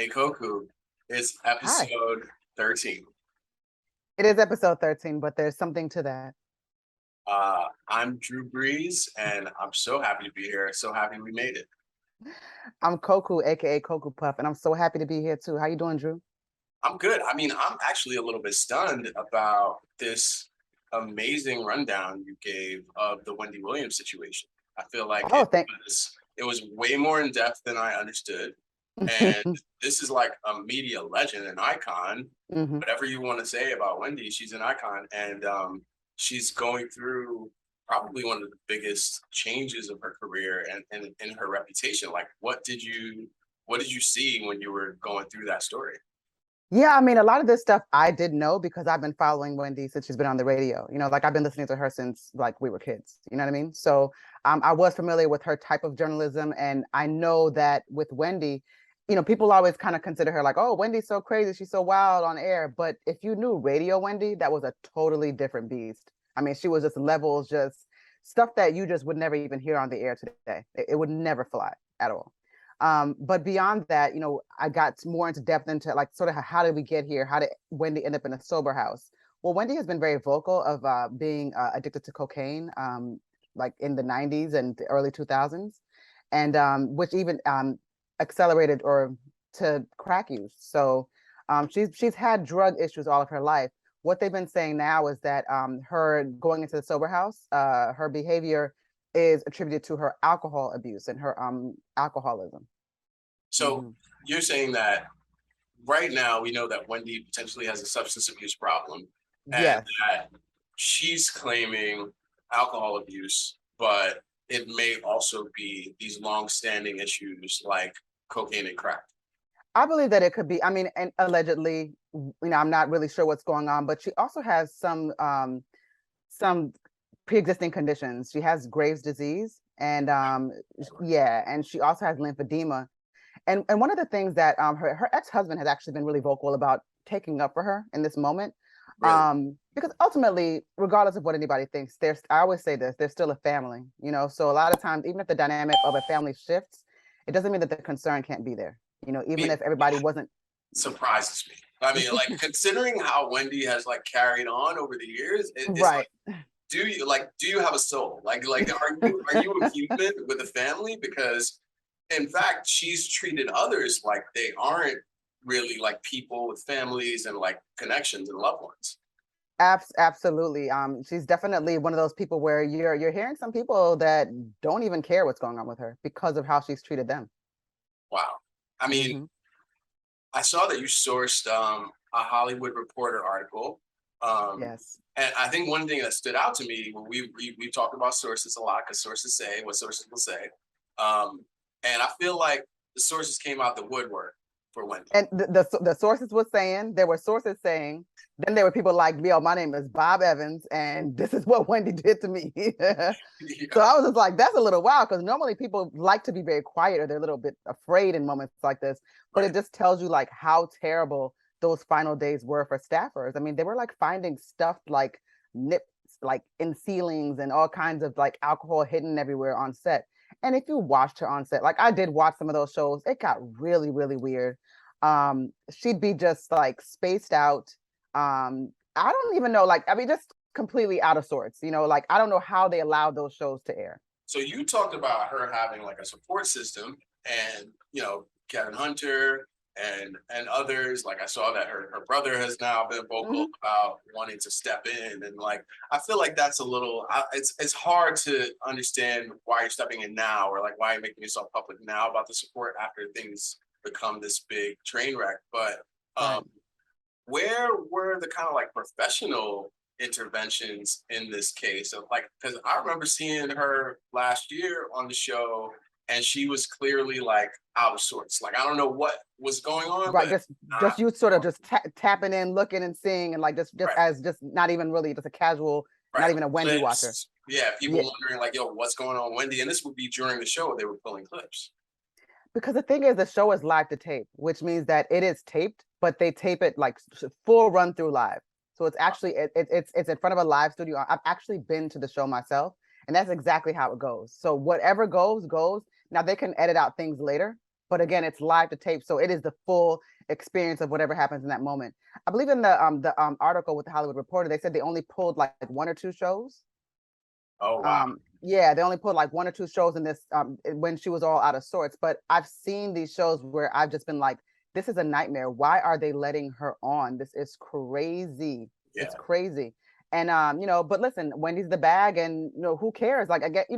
Hey Koku, it's Hi. episode 13. It is episode 13, but there's something to that. I'm Breez, and I'm so happy to be here. So happy we made it. I'm Koku, aka Koku Puff, and I'm so happy to be here too. How you doing, Drew? I'm good. I mean, I'm actually a little bit stunned about this amazing rundown you gave of the Wendy Williams situation. I feel like Oh, thank it was way more in depth than I understood. And this is like a media legend, an icon. hmm Whatever you want to say about Wendy, she's an icon, and she's going through probably one of the biggest changes of her career and in her reputation. Like, what did you see when you were going through that story? Yeah, I mean, a lot of this stuff I did know because I've been following Wendy since she's been on the radio. Like I've been listening to her since like we were kids. You know what I mean? So I was familiar with her type of journalism, and I know that with Wendy, people always kind of consider her like, oh, Wendy's so crazy, she's so wild on air. But if you knew radio Wendy, that was a totally different beast. I mean, she was just levels, just stuff that you just would never even hear on the air today. It would never fly at all. But beyond that, I got more into depth into like sort of how did we get here? How did Wendy end up in a sober house? Well, Wendy has been very vocal of being addicted to cocaine, like in the 90s and the early 2000s, and which even accelerated or to crack use. So she's had drug issues all of her life. What they've been saying now is that her going into the sober house, her behavior is attributed to her alcohol abuse and her alcoholism. So hmm you're saying that right now we know that Wendy potentially has a substance abuse problem, and Yes, that she's claiming alcohol abuse, but it may also be these long-standing issues like cocaine and crack. I believe that it could be. I mean, and allegedly, I'm not really sure what's going on, but she also has some pre-existing conditions. She has Graves' disease, and yeah, and she also has lymphedema. And one of the things that her ex-husband has actually been really vocal about taking up for her in this moment. Really? Because ultimately, regardless of what anybody thinks, I always say this, there's still a family, so a lot of times, even if the dynamic of a family shifts, it doesn't mean that the concern can't be there. I Even mean, if everybody wasn't surprises me. I mean, like considering how Wendy has like carried on over the years, it's right. like, do you have a soul? Like are you a human with a family? Because in fact, she's treated others like they aren't really like people with families and like connections and loved ones. Absolutely. She's definitely one of those people where you're hearing some people that don't even care what's going on with her because of how she's treated them. Wow. I mean, hmm I saw that you sourced a Hollywood Reporter article. Yes. And I think one thing that stood out to me, when we talked about sources a lot because sources say what sources will say. Um, and I feel like the sources came out the woodwork for Wendy. And the sources were saying, there were sources saying, then there were people like, yo, my name is Bob Evans, and this is what Wendy did to me. So Yeah, I was just like, that's a little wild because normally people like to be very quiet or they're a little bit afraid in moments like this. But right. it just tells you like how terrible those final days were for staffers. I mean, they were like finding stuff like nips like in ceilings and all kinds of like alcohol hidden everywhere on set. And if you watched her on set, like I did watch some of those shows, it got really, really weird. She'd be just like spaced out. I don't even know, like, I mean, just completely out of sorts, like I don't know how they allowed those shows to air. So you talked about her having like a support system, and Kevin Hunter and others. Like I saw that her brother has now been vocal Mhm. about wanting to step in, and like I feel like that's a little. It's hard to understand why you're stepping in now, or like why you're making yourself public now about the support after things become this big train wreck. But Right. um, where were the kind of like professional interventions in this case of like, because I remember seeing her last year on the show, and she was clearly like out of sorts. Like I don't know what was going on, Right. but Just not you sort of just tapping in, looking and seeing, and like just right, as just not even really just a casual, right. not even a Wendy watcher. Clips. Yeah, people Yeah. wondering like, yo, what's going on, Wendy? And this would be during the show they were pulling clips. Because the thing is, the show is live to tape, which means that it is taped, but they tape it like full run through live. So it's actually it's in front of a live studio. I've actually been to the show myself, and that's exactly how it goes. So whatever goes goes. Now they can edit out things later, But again, it's live to tape, so it is the full experience of whatever happens in that moment. I believe in the article with the Hollywood Reporter, they said they only pulled like 1 or 2 shows. Oh wow. Yeah, they only pulled like 1 or 2 shows in this when she was all out of sorts. But I've seen these shows where I've just been like, this is a nightmare. Why are they letting her on? This is crazy. Yeah. It's crazy. And but listen, Wendy's the bag, and who cares? Like I get,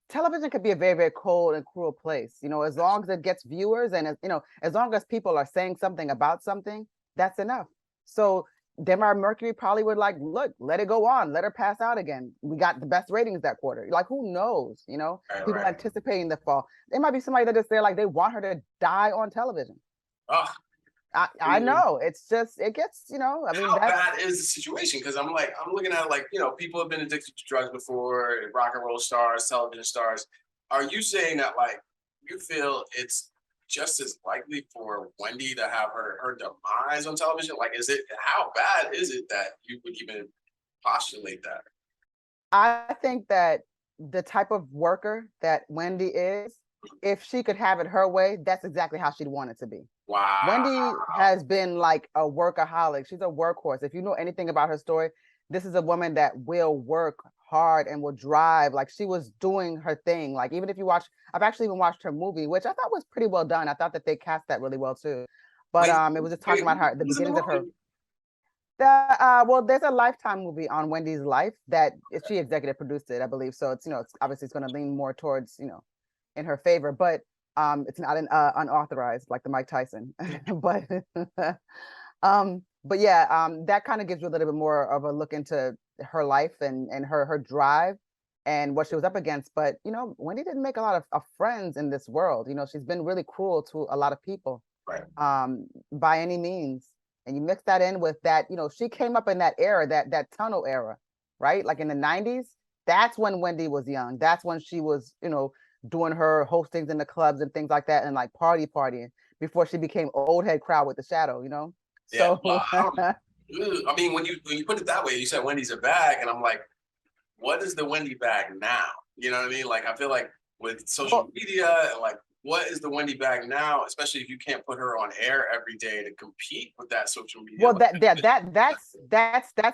television could be a very, very cold and cruel place. As long as it gets viewers, and as long as people are saying something about something, that's enough. So Denmark Mercury probably would like, look, let it go on, let her pass out again. We got the best ratings that quarter. Like, who knows? People anticipating the fall. There might be somebody that is there, like they want her to die on television. I know, it's just, it gets, I mean, how bad is the situation? Because I'm looking at it like, people have been addicted to drugs before, rock and roll stars, television stars. Are you saying that like you feel it's just as likely for Wendy to have her demise on television? Like, how bad is it that you would even postulate that? I think that the type of worker that Wendy is, if she could have it her way, that's exactly how she'd want it to be. Wow. Wendy has been like a workaholic. She's a workhorse. If you know anything about her story, this is a woman that will work hard and will drive. Like, she was doing her thing. Like, even if you watch, I've actually even watched her movie, which I thought was pretty well done. I thought that they cast that really well too. But it was just talking about her, the beginnings of her. Well, there's a Lifetime movie on Wendy's life that she executive produced it, I believe. So it's it's obviously it's going to lean more towards in her favor, but it's not an unauthorized like the Mike Tyson. but but yeah, that kind of gives you a little bit more of a look into her life and her drive and what she was up against. But Wendy didn't make a lot of friends in this world. She's been really cruel to a lot of people, right? By any means. And you mix that in with that, she came up in that era, that tunnel era, right? Like in the 90s, that's when Wendy was young. That's when she was, doing her hostings in the clubs and things like that, and like partying before she became old head crowd with the shadow, Yeah, so well, I mean, when you put it that way, you said Wendy's a bag, and I'm like, what is the Wendy bag now? You know what I mean? Like, I feel like with social media, and like, what is the Wendy bag now? Especially if you can't put her on air every day to compete with that social media. Well, that's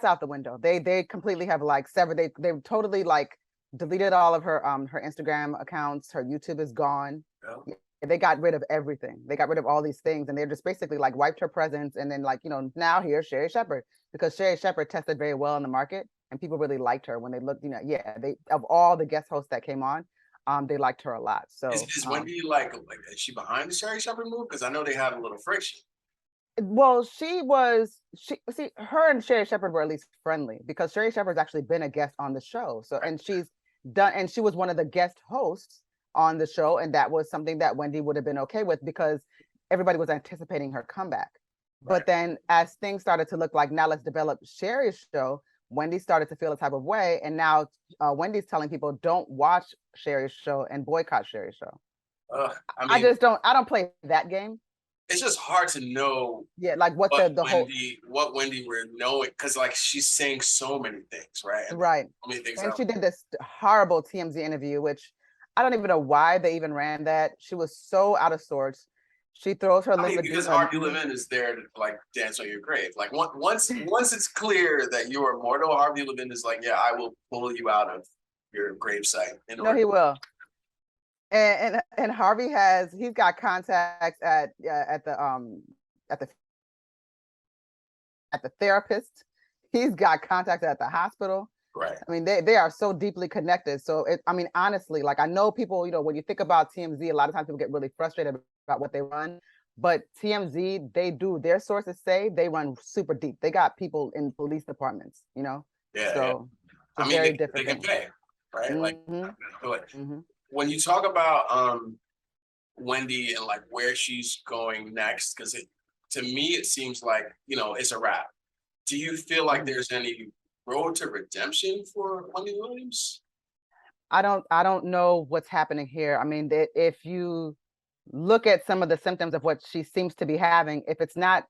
out the window. They completely have like severed. They've totally like deleted all of her Instagram accounts. Her YouTube is gone. Yeah. They got rid of everything. They got rid of all these things, and they're just basically like wiped her presence. And then like now here's Sherri Shepherd, because Sherri Shepherd tested very well in the market, and people really liked her when they looked. They, of all the guest hosts that came on, they liked her a lot. So is Wendy like is she behind the Sherri Shepherd move? Because I know they had a little friction. Well, her and Sherri Shepherd were at least friendly, because Sherri Shepherd's actually been a guest on the show. So, and she was one of the guest hosts on the show, and that was something that Wendy would have been okay with, because everybody was anticipating her comeback. Right. But then as things started to look like, now let's develop Sherri's show, Wendy started to feel a type of way, and now Wendy's telling people don't watch Sherri's show and boycott Sherri's show. I don't play that game. It's just hard to know. Yeah, like what Wendy we're knowing, because like she's saying so many things, right? Right. And she did this horrible TMZ interview, which I don't even know why they even ran that. She was so out of sorts. She throws her because Harvey Levin is there to like dance on your grave. Like once it's clear that you're immortal, Harvey Levin is like, yeah, I will pull you out of your gravesite. No, he will. And Harvey he's got contacts at the therapist. He's got contacts at the hospital. Right. I mean, they are so deeply connected. So honestly, like, I know people, when you think about TMZ, a lot of times people get really frustrated about what they run, but TMZ, their sources say they run super deep. They got people in police departments, Yeah. So I mean, very different. They can pay, right? Mm-hmm. Like, when you talk about Wendy and like where she's going next, because to me it seems like it's a wrap. Do you feel like there's any road to redemption for Wendy Williams? I don't know what's happening here. I mean, if you look at some of the symptoms of what she seems to be having, if it's not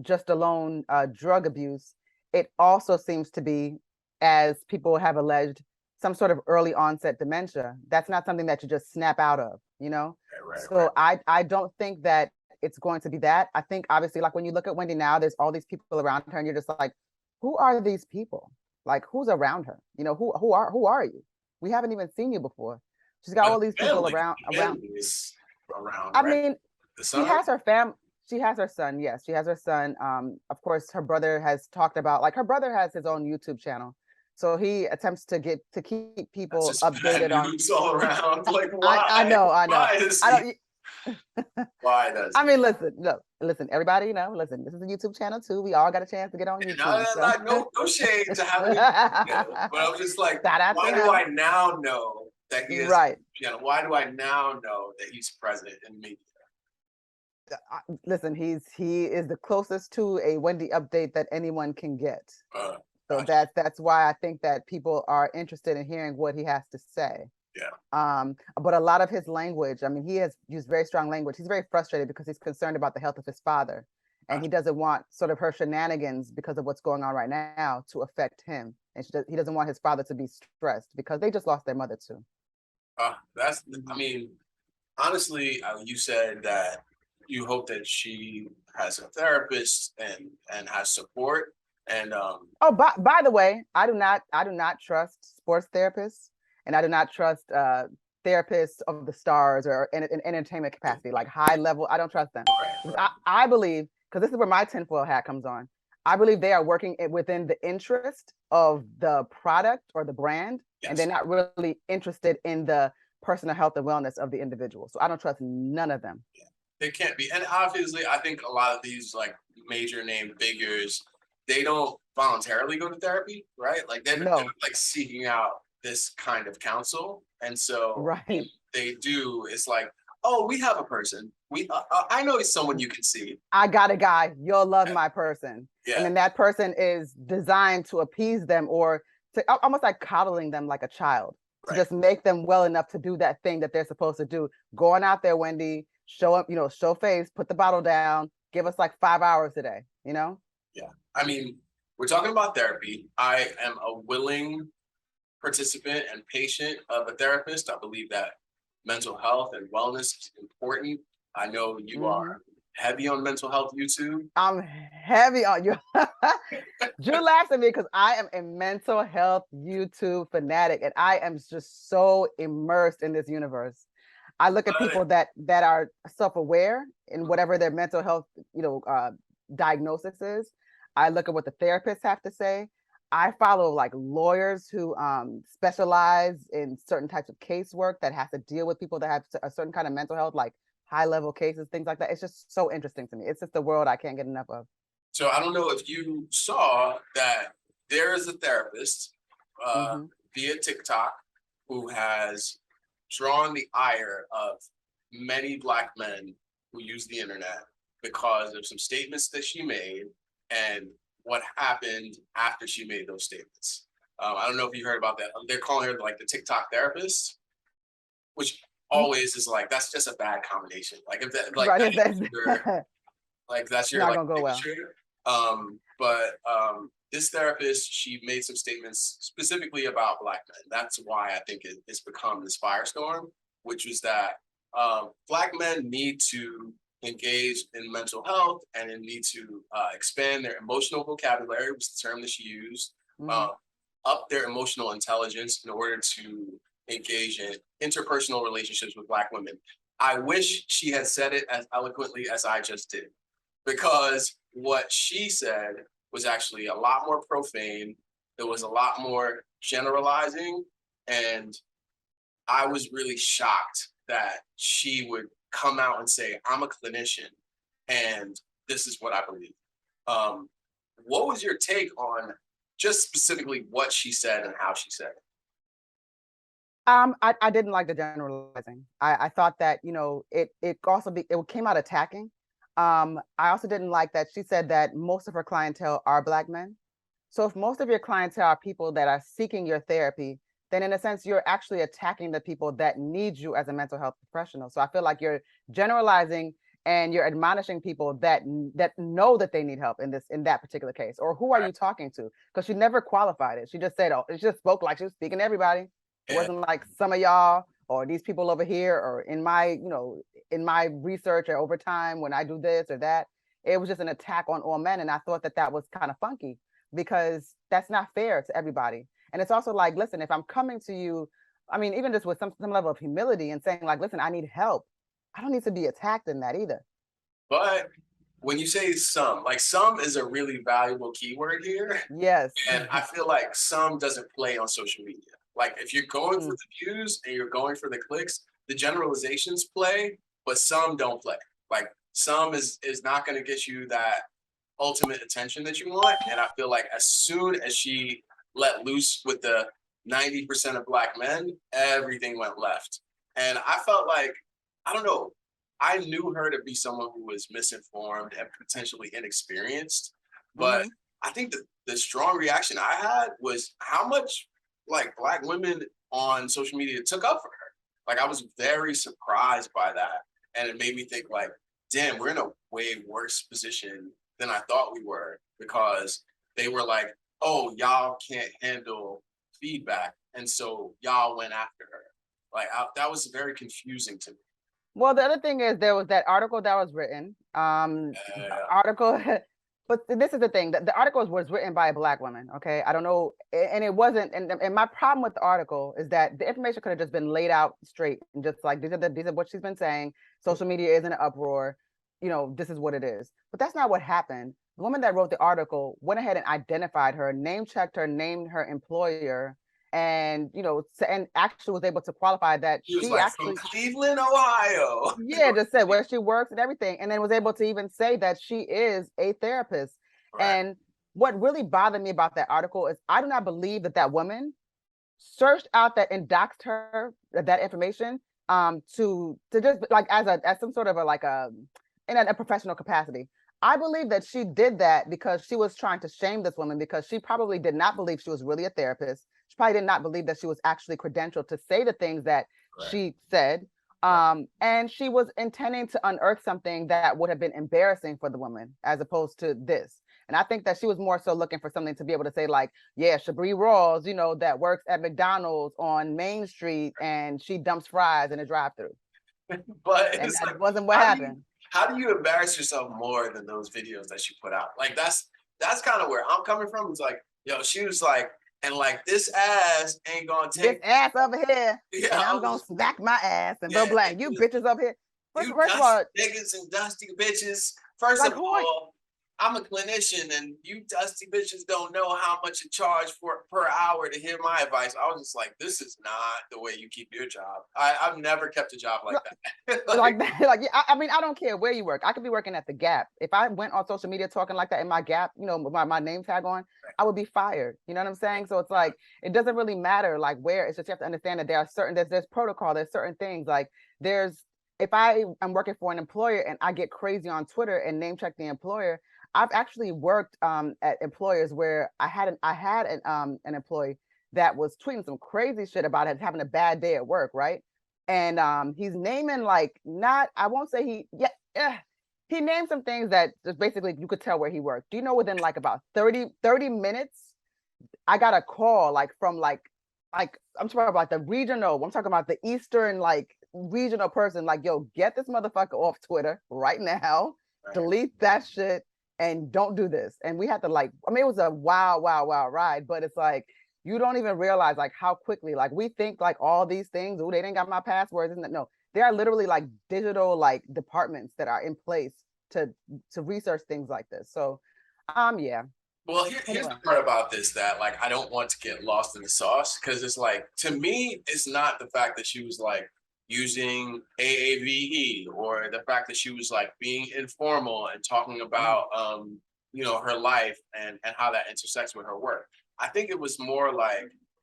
just alone drug abuse, it also seems to be, as people have alleged, some sort of early onset dementia. That's not something that you just snap out of, you know? So I don't think that it's going to be that. I think obviously, like when you look at Wendy now, there's all these people around her and you're just like, who are these people? Like who's around her? You know, who are you? We haven't even seen you before. She's got all these people around. Is around, I right? mean, she has her fam. She has her son. Yes, she has her son. Of course, her brother has talked about, like, her brother has his own YouTube channel, so he attempts to keep people updated on. All around. Like, why? I know. Why is I don't. Why does? I mean, listen, everybody, you know, listen. This is a YouTube channel too. We all got a chance to get on YouTube. No shade to having, but I'm just like, why do I now know that he is right? Why do I now know that he's present in media? Listen, he is the closest to a Wendy update that anyone can get. So gotcha. that's why I think that people are interested in hearing what he has to say. Yeah. But a lot of his language, I mean, he has used very strong language. He's very frustrated because he's concerned about the health of his father, and he doesn't want sort of her shenanigans because of what's going on right now to affect him. And he doesn't want his father to be stressed because they just lost their mother too. I mean, honestly, you said that you hope that she has a therapist and has support. And oh, by the way, I do not trust sports therapists, and I do not trust therapists of the stars or in entertainment capacity, like high level. I don't trust them. Right. I believe, because this is where my tinfoil hat comes on. I believe they are working within the interest of the product or the brand, yes, and they're not really interested in the personal health and wellness of the individual. So I don't trust none of them. Yeah, they can't be. And obviously, I think a lot of these like major name figures, they don't voluntarily go to therapy, right? Like they're like seeking out this kind of counsel, and so right, they do. It's like, oh, we have a person. I know he's someone you can see. I got a guy. You'll love my person. Yeah. And then that person is designed to appease them or to almost like coddling them like a child, to just make them well enough to do that thing that they're supposed to do. Going out there, Wendy, show up, show face, put the bottle down, give us like 5 hours today, Yeah. I mean, we're talking about therapy. I am a willing participant and patient of a therapist. I believe that mental health and wellness is important. I know you are heavy on mental health YouTube. I'm heavy on you. Drew laughs at me because I am a mental health YouTube fanatic, and I am just so immersed in this universe. I look at people that are self-aware in whatever their mental health, diagnosis is. I look at what the therapists have to say. I follow like lawyers who specialize in certain types of casework that has to deal with people that have a certain kind of mental health, like high level cases, things like that. It's just so interesting to me. It's just a world I can't get enough of. So I don't know if you saw that there is a therapist via TikTok who has drawn the ire of many Black men who use the internet because of some statements that she made and what happened after she made those statements. I don't know if you heard about that. They're calling her like the TikTok therapist, which always is like, that's just a bad combination. Like if that, like, right, that's your not like gonna go well. But this therapist, she made some statements specifically about Black men. That's why I think it's become this firestorm, which was that Black men need to engage in mental health and need to expand their emotional vocabulary, was the term that she used, up their emotional intelligence in order to engage in interpersonal relationships with Black women. I wish she had said it as eloquently as I just did, because what she said was actually a lot more profane. It was a lot more generalizing. And I was really shocked that she would come out and say, I'm a clinician and this is what I believe. What was your take on just specifically what she said and how she said it? I didn't like the generalizing. I thought that, it came out attacking. I also didn't like that she said that most of her clientele are Black men. So if most of your clientele are people that are seeking your therapy, then in a sense, you're actually attacking the people that need you as a mental health professional. So I feel like you're generalizing and you're admonishing people that know that they need help in that particular case, or who are you talking to? Because she never qualified it. She just said, oh, it just spoke like she was speaking to everybody. It wasn't like some of y'all or these people over here, or in my, in my research or over time when I do this or that. It was just an attack on all men. And I thought that was kind of funky, because that's not fair to everybody. And it's also like, listen, if I'm coming to you, I mean, even just with some level of humility and saying like, listen, I need help, I don't need to be attacked in that either. But when you say some, like some is a really valuable keyword here. Yes. And I feel like some doesn't play on social media. Like if you're going for the views and you're going for the clicks, the generalizations play, but some don't play. Like some is not going to get you that ultimate attention that you want. And I feel like as soon as she let loose with the 90% of Black men, everything went left. And I felt like, I don't know, I knew her to be someone who was misinformed and potentially inexperienced. But I think the strong reaction I had was how much like Black women on social media took up for her. Like I was very surprised by that. And it made me think like, damn, we're in a way worse position than I thought we were, because they were like, oh, y'all can't handle feedback. And so y'all went after her. Like that was very confusing to me. Well, the other thing is there was that article that was written. Article, but this is the thing, the article was written by a Black woman. Okay, I don't know, and it wasn't. And my problem with the article is that the information could have just been laid out straight and just like these are what she's been saying. Social media is in an uproar. This is what it is. But that's not what happened. The woman that wrote the article went ahead and identified her, name checked her, named her employer, and and actually was able to qualify that she was like actually from Cleveland, Ohio. Yeah, just said where she works and everything, and then was able to even say that she is a therapist. Right. And what really bothered me about that article is I do not believe that woman searched out that and doxed her that information to just like as some sort of in a professional capacity. I believe that she did that because she was trying to shame this woman, because she probably did not believe she was really a therapist. She probably did not believe that she was actually credentialed to say the things that she said. And she was intending to unearth something that would have been embarrassing for the woman, as opposed to this. And I think that she was more so looking for something to be able to say like, yeah, Shabri Rawls, that works at McDonald's on Main Street and she dumps fries in a drive-thru. But and that like, wasn't what happened. How do you embarrass yourself more than those videos that she put out? Like that's kind of where I'm coming from. It's like, yo, she was like, and like this ass ain't gonna take this ass over here. Yeah, and I'm gonna smack my ass and go black. You bitches up here. First of all, niggas and dusty bitches. First of all, I'm a clinician, and you dusty bitches don't know how much you charge per hour to hear my advice. I was just like, this is not the way you keep your job. I've never kept a job like that. like that. Like, I mean, I don't care where you work. I could be working at the Gap. If I went on social media talking like that in my Gap, with my name tag on, I would be fired. You know what I'm saying? So it's like, it doesn't really matter like where. It's just you have to understand that there are there's protocol. There's certain things like if I am working for an employer and I get crazy on Twitter and name check the employer, I've actually worked at employers where I had an employee that was tweeting some crazy shit about it, having a bad day at work, right? And he's naming I won't say he named some things that just basically you could tell where he worked. Do you know within like about 30 minutes, I got a call from I'm talking about the regional, I'm talking about the Eastern regional person, like, yo, get this motherfucker off Twitter right now, delete that shit. And don't do this. And we had to it was a wild ride, but it's like, you don't even realize how quickly, we think all these things, oh, they didn't got my passwords. Isn't that? No, there are literally digital departments that are in place to research things like this. So, yeah. Well, here's the part about this that I don't want to get lost in the sauce, because it's to me, it's not the fact that she was using AAVE, or the fact that she was being informal and talking about her life and how that intersects with her work. I think it was more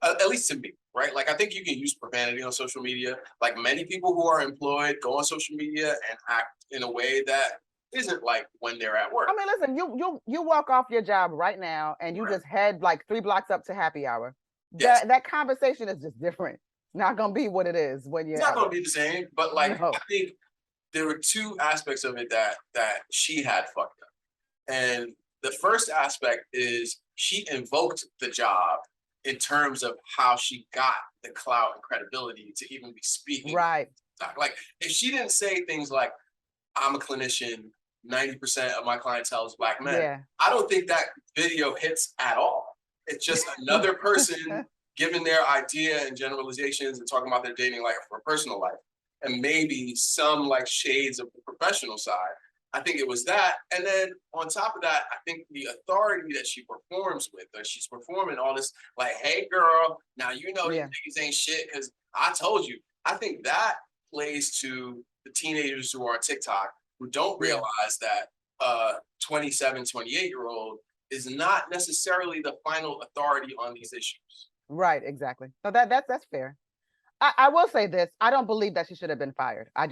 at least to me, right? I think you can use profanity on social media. Many people who are employed go on social media and act in a way that isn't when they're at work. I mean, listen, you walk off your job right now and you just head 3 blocks up to happy hour. Yes. That conversation is just different. Not gonna be what it is when you're. It's not gonna be the same, but no. I think there were two aspects of it that she had fucked up. And the first aspect is she invoked the job in terms of how she got the clout and credibility to even be speaking. Right. Like, if she didn't say things like, I'm a clinician, 90% of my clientele is Black men, Yeah. I don't think that video hits at all. It's just another person giving their idea and generalizations and talking about their dating life or personal life, and maybe some like shades of the professional side. I think it was that. And then on top of that, I think the authority that she performs with, or she's performing all this, like, hey, girl, now you know these niggas ain't shit because I told you. I think that plays to the teenagers who are on TikTok who don't realize that 27, 28-year-old is not necessarily the final authority on these issues. Right, exactly. So that's fair. I will say this. I don't believe that she should have been fired. I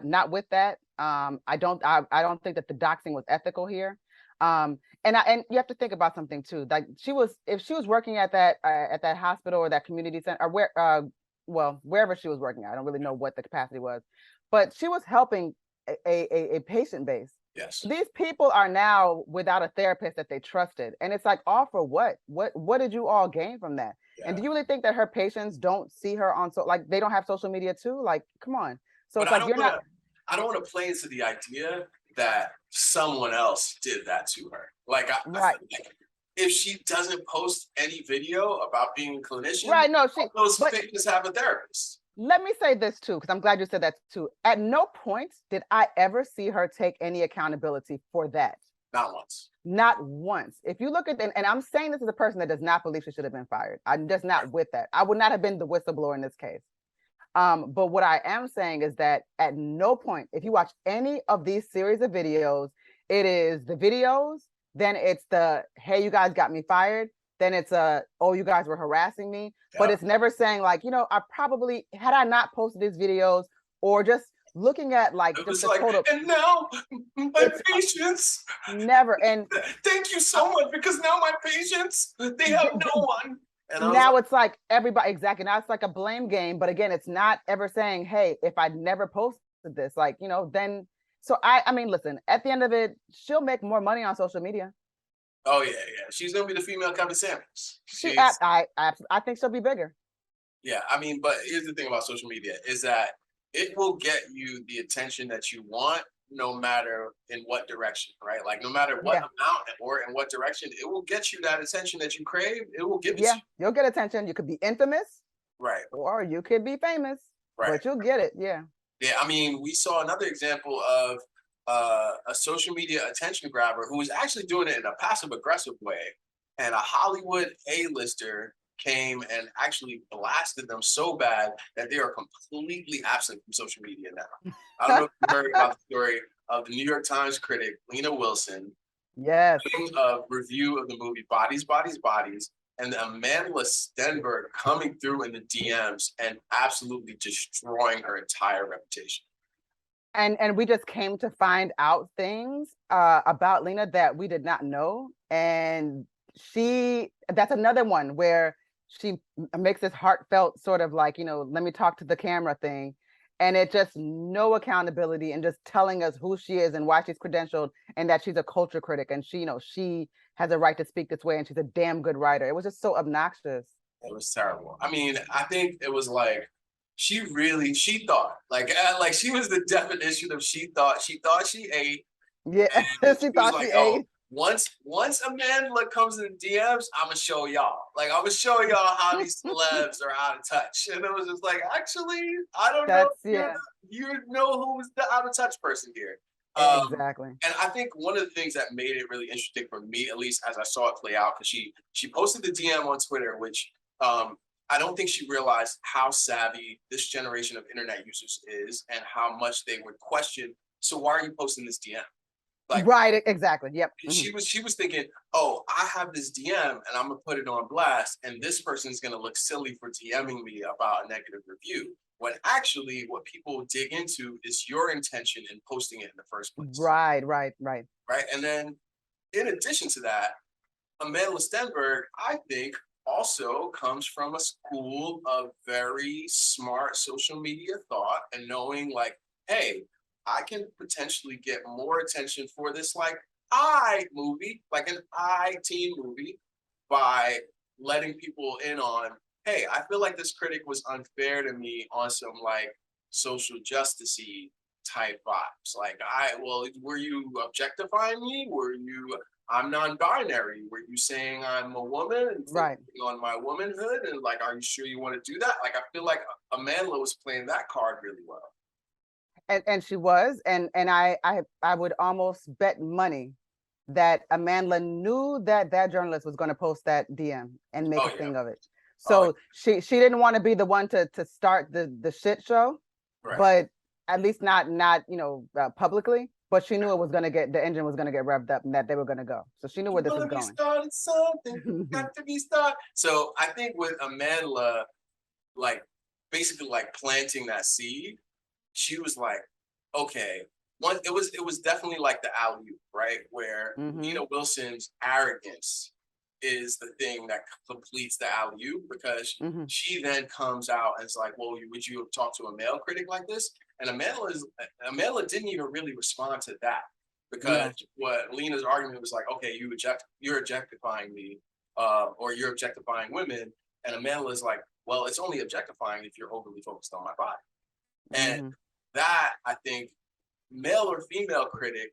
not with that. I don't think that the doxing was ethical here. And you have to think about something too. Like if she was working at that hospital or that community center or wherever she was working, I don't really know what the capacity was, but she was helping a patient base. Yes. These people are now without a therapist that they trusted. And it's like, all for what? What did you all gain from that? Yeah. And do you really think that her patients don't see her on they don't have social media too? Like, come on. So it's like I don't want to play into the idea that someone else did that to her. Like, I feel like if she doesn't post any video about being a clinician, right? No, those fitness have a therapist. Let me say this too, because I'm glad you said that too. At no point did I ever see her take any accountability for that. Not once. Not once. If you look at and I'm saying this as a person that does not believe she should have been fired. I'm just not with that. I would not have been the whistleblower in this case. But what I am saying is that at no point, if you watch any of these series of videos, it is the videos, then it's the, hey, you guys got me fired. Then it's oh, you guys were harassing me. Yeah. But it's never saying like, I probably, had I not posted these videos or just looking at like just the total. And now my patients. Never. And thank you so much, because now my patients, they have no one. And now it's like everybody, exactly. Now it's like a blame game. But again, it's not ever saying, hey, if I never posted this, like, then. So I mean, listen, at the end of it, she'll make more money on social media. Oh yeah. She's gonna be the female Kevin Samuels. I think she'll be bigger. Yeah, I mean, but here's the thing about social media is that it will get you the attention that you want, no matter in what direction, right? Like no matter what amount or in what direction, it will get you that attention that you crave. It will give it to you. You'll get attention. You could be infamous, right? Or you could be famous, right? But you'll get it. Yeah. Yeah, I mean, we saw another example of a social media attention grabber who was actually doing it in a passive aggressive way, and a Hollywood A-lister came and actually blasted them so bad that they are completely absent from social media now. I don't know if you heard about the story of the New York Times critic Lena Wilson. Yes. A review of the movie Bodies, Bodies, Bodies, and Amandla Stenberg coming through in the DMs and absolutely destroying her entire reputation. And we just came to find out things about Lena that we did not know. And that's another one where she makes this heartfelt sort of like, let me talk to the camera thing. And it just no accountability and just telling us who she is and why she's credentialed and that she's a culture critic. And she has a right to speak this way and she's a damn good writer. It was just so obnoxious. It was terrible. I mean, I think it was like, she thought like she was the definition of she thought she ate. Yeah, she thought she ate. Once Amandla comes in the DMs, I'm gonna show y'all. Like, I'm gonna show y'all how these celebs are out of touch. And it was just like, actually, I don't know. You know who's the out of touch person here. Exactly. And I think one of the things that made it really interesting for me, at least as I saw it play out, because she posted the DM on Twitter, which I don't think she realized how savvy this generation of internet users is and how much they would question, so why are you posting this DM? Like, right, exactly. Yep. She was thinking, oh, I have this DM and I'm gonna put it on blast, and this person's gonna look silly for DMing me about a negative review. When actually what people dig into is your intention in posting it in the first place. Right. And then in addition to that, Amandla Stenberg, I think, also comes from a school of very smart social media thought and knowing like, hey, I can potentially get more attention for this like I movie, like an I teen movie, by letting people in on, hey, I feel like this critic was unfair to me on some like social justicey type vibes. Like, well, were you objectifying me? Were you, I'm non-binary. Were you saying I'm a woman and Right. focusing on my womanhood? And like, are you sure you want to do that? Like, I feel like Amandla was playing that card really well. And she was, and I would almost bet money that Amandla knew that that journalist was going to post that DM and make a thing of it. So she didn't want to be the one to start the shit show, Right. but at least not publicly. But she knew it was going to get, the engine was going to get revved up and that they were going to go. So she knew where this was going. Started something, got to be started. So I think with Amandla, like basically like planting that seed, she was like, okay, it was definitely like the alley-oop, right? Where Nina Wilson's arrogance is the thing that completes the alley-oop, because she then comes out and is like, well, would you have talked to a male critic like this? And Amandla didn't even really respond to that, because what Lena's argument was like, okay, you're objectifying me, or you're objectifying women. And Amandla is like, well, it's only objectifying if you're overly focused on my body. And that, I think, male or female critic,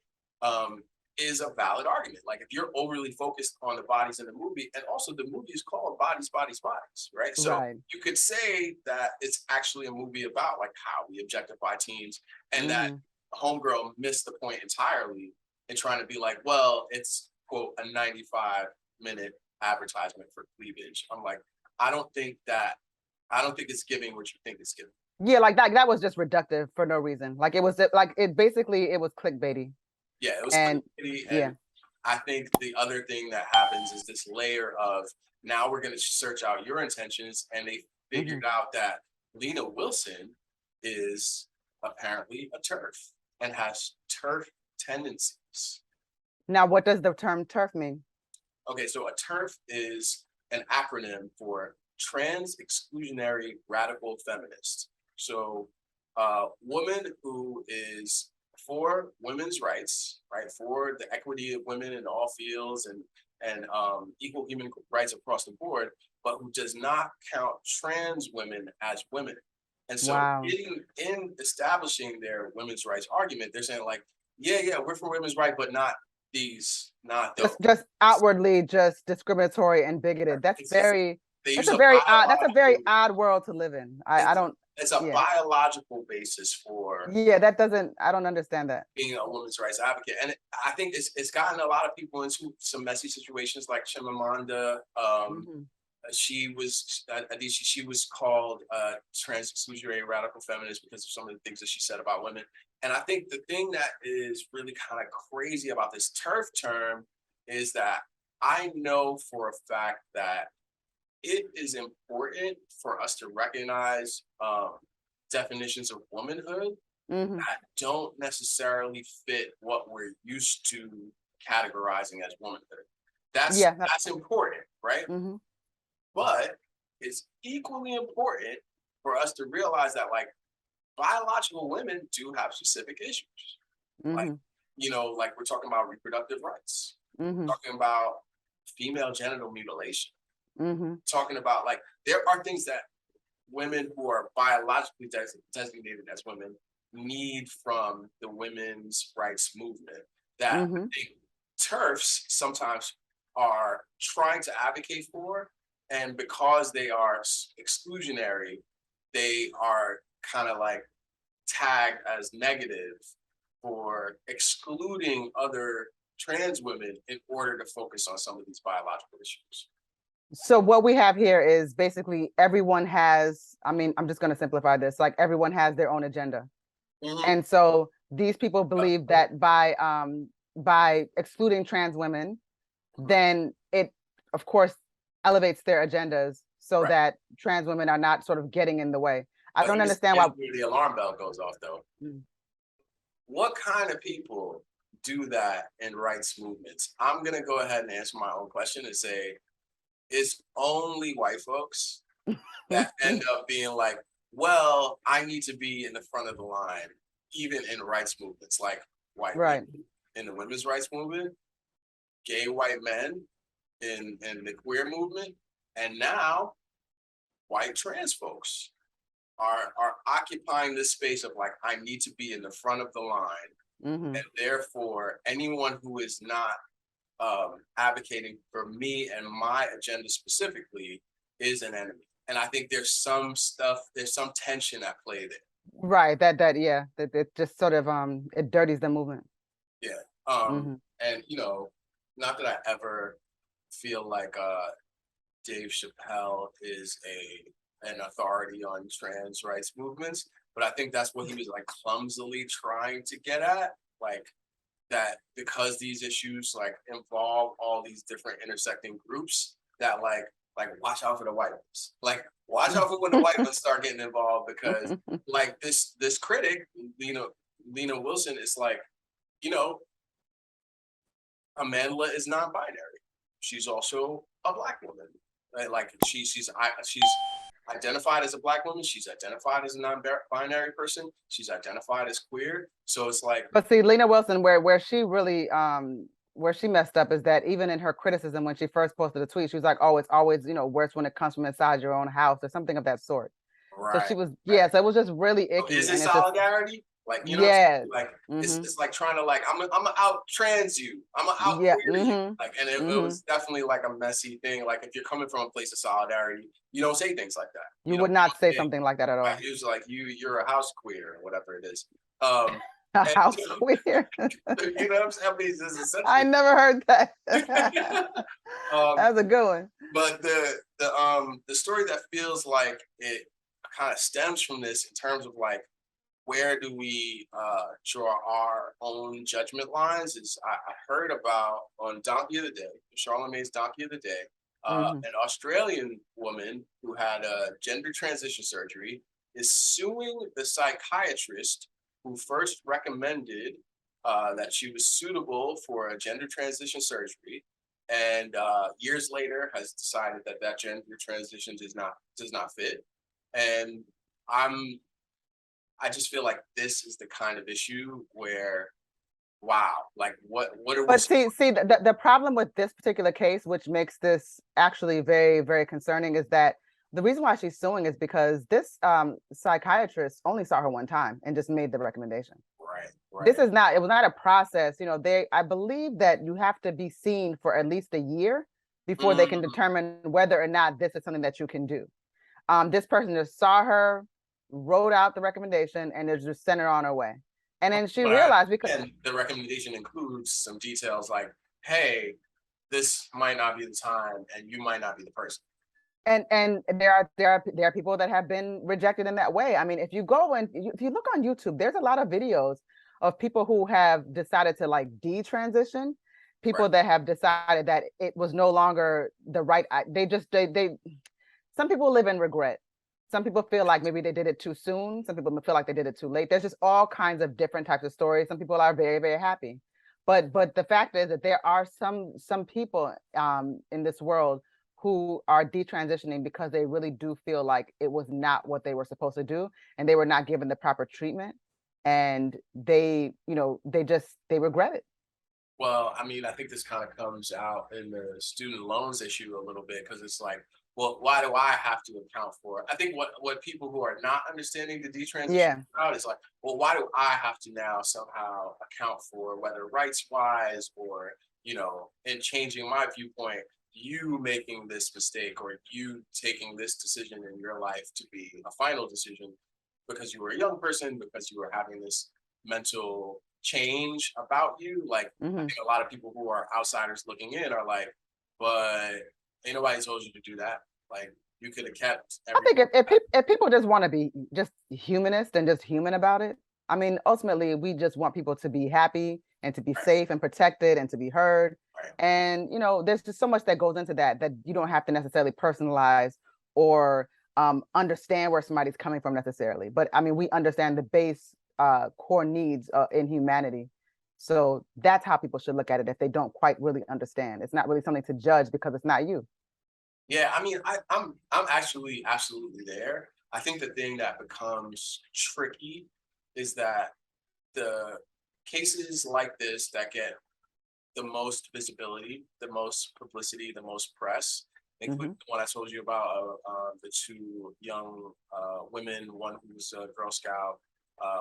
is a valid argument. Like, if you're overly focused on the bodies in the movie, and also the movie is called Bodies, Bodies, Bodies, right? So you could say that it's actually a movie about like how we objectify teens, and that Homegirl missed the point entirely in trying to be like, well, it's quote a 95-minute advertisement for cleavage. I'm like, I don't think it's giving what you think it's giving. Yeah, like that was just reductive for no reason. Like it was basically clickbaity. Yeah, it was clickbaity. And I think the other thing that happens is this layer of, now we're going to search out your intentions, and they figured out that Lena Wilson is apparently a TERF and has TERF tendencies. Now, what does the term TERF mean? Okay, so a TERF is an acronym for Trans Exclusionary Radical Feminist. So woman who is for women's rights, right, for the equity of women in all fields and equal human rights across the board, but who does not count trans women as women. And so in establishing their women's rights argument, they're saying like, yeah, we're for women's rights, but not these, not those. Just outwardly just discriminatory and bigoted. That's a very odd world to live in. It's a biological basis for I don't understand that, being a women's rights advocate. And I think it's gotten a lot of people into some messy situations, like Amandla. She was called trans exclusionary radical feminist because of some of the things that she said about women. And I think the thing that is really kind of crazy about this TERF term is that I know for a fact that it is important for us to recognize definitions of womanhood that don't necessarily fit what we're used to categorizing as womanhood. That's important, right? But it's equally important for us to realize that like biological women do have specific issues. Like, like we're talking about reproductive rights, talking about female genital mutilation, talking about like, there are things that women who are biologically designated as women need from the women's rights movement that I think TERFs sometimes are trying to advocate for. And because they are exclusionary, they are kind of like tagged as negative for excluding other trans women in order to focus on some of these biological issues. So what we have here is basically everyone has, I'm just going to simplify this, like everyone has their own agenda. And so these people believe that by excluding trans women, then it, of course, elevates their agendas so that trans women are not sort of getting in the way. I don't understand why the alarm bell goes off though. What kind of people do that in rights movements? I'm going to go ahead and answer my own question and say, it's only white folks that end up being like, well, I need to be in the front of the line even in rights movements, like white Right. women in the women's rights movement, gay white men in the queer movement, and now white trans folks are occupying this space of like, I need to be in the front of the line. Mm-hmm. And therefore, anyone who is not advocating for me and my agenda specifically is an enemy. And I think there's some tension at play there. Right. That it just sort of it dirties the movement. Yeah. Mm-hmm. And not that I ever feel like Dave Chappelle is an authority on trans rights movements, but I think that's what he was like clumsily trying to get at, like that because these issues like involve all these different intersecting groups, that like watch out for the white ones, like watch out for when the white ones start getting involved, because like this critic, Lena Wilson, is like, Amandla is non-binary. She's also a Black woman. Like she's identified as a Black woman. She's identified as a non-binary person. She's identified as queer. So it's like. But see, Lena Wilson, where she really where she messed up is that even in her criticism when she first posted a tweet, she was like, "Oh, it's always worse when it comes from inside your own house," or something of that sort. Right. So she was so it was just really icky. Is it solidarity? Like, yeah, like it's like trying to like I'm gonna out trans you, I'm gonna out queer you, like, and it was definitely like a messy thing. Like if you're coming from a place of solidarity, you don't say things like that. You would not say something like that at all. Like, it was like you're a house queer or whatever it is. A house queer. You know what I'm saying? I mean, I never heard that. That's a good one. But the story that feels like it kind of stems from this in terms of like, where do we draw our own judgment lines, is I heard about on Donkey of the Day, Charlemagne's Donkey of the Day, an Australian woman who had a gender transition surgery is suing the psychiatrist who first recommended that she was suitable for a gender transition surgery, and years later has decided that gender transition does not fit. And I just feel like this is the kind of issue where, wow, like what are we? But see, the problem with this particular case, which makes this actually very, very concerning, is that the reason why she's suing is because this psychiatrist only saw her one time and just made the recommendation. Right. It was not a process. I believe that you have to be seen for at least a year before they can determine whether or not this is something that you can do. This person just saw her, wrote out the recommendation, and just sent her on her way. And then she realized, because the recommendation includes some details like, hey, this might not be the time and you might not be the person. And there are people that have been rejected in that way. I mean, if you go and if you look on YouTube, there's a lot of videos of people who have decided to like detransition, people that have decided that it was no longer the right. Some people live in regret. Some people feel like maybe they did it too soon. Some people feel like they did it too late. There's just all kinds of different types of stories. Some people are very, very happy. But the fact is that there are some people in this world who are detransitioning because they really do feel like it was not what they were supposed to do, and they were not given the proper treatment, and they regret it. Well, I mean, I think this kind of comes out in the student loans issue a little bit, because it's like, well, why do I have to account for it? I think what people who are not understanding the detransition crowd is like, well, why do I have to now somehow account for, whether rights-wise or, in changing my viewpoint, you making this mistake or you taking this decision in your life to be a final decision because you were a young person, because you were having this mental change about you. Like, I think a lot of people who are outsiders looking in are like, but ain't nobody told you to do that. Like, you could have kept everything. I think if people just want to be just humanist and just human about it, I mean, ultimately, we just want people to be happy and to be safe and protected and to be heard. And, there's just so much that goes into that you don't have to necessarily personalize or understand where somebody's coming from necessarily. But I mean, we understand the base core needs in humanity. So that's how people should look at it if they don't quite really understand. It's not really something to judge because it's not you. Yeah, I mean, I'm actually absolutely there. I think the thing that becomes tricky is that the cases like this that get the most visibility, the most publicity, the most press, including the one I told you about, the two young women, one who's a Girl Scout,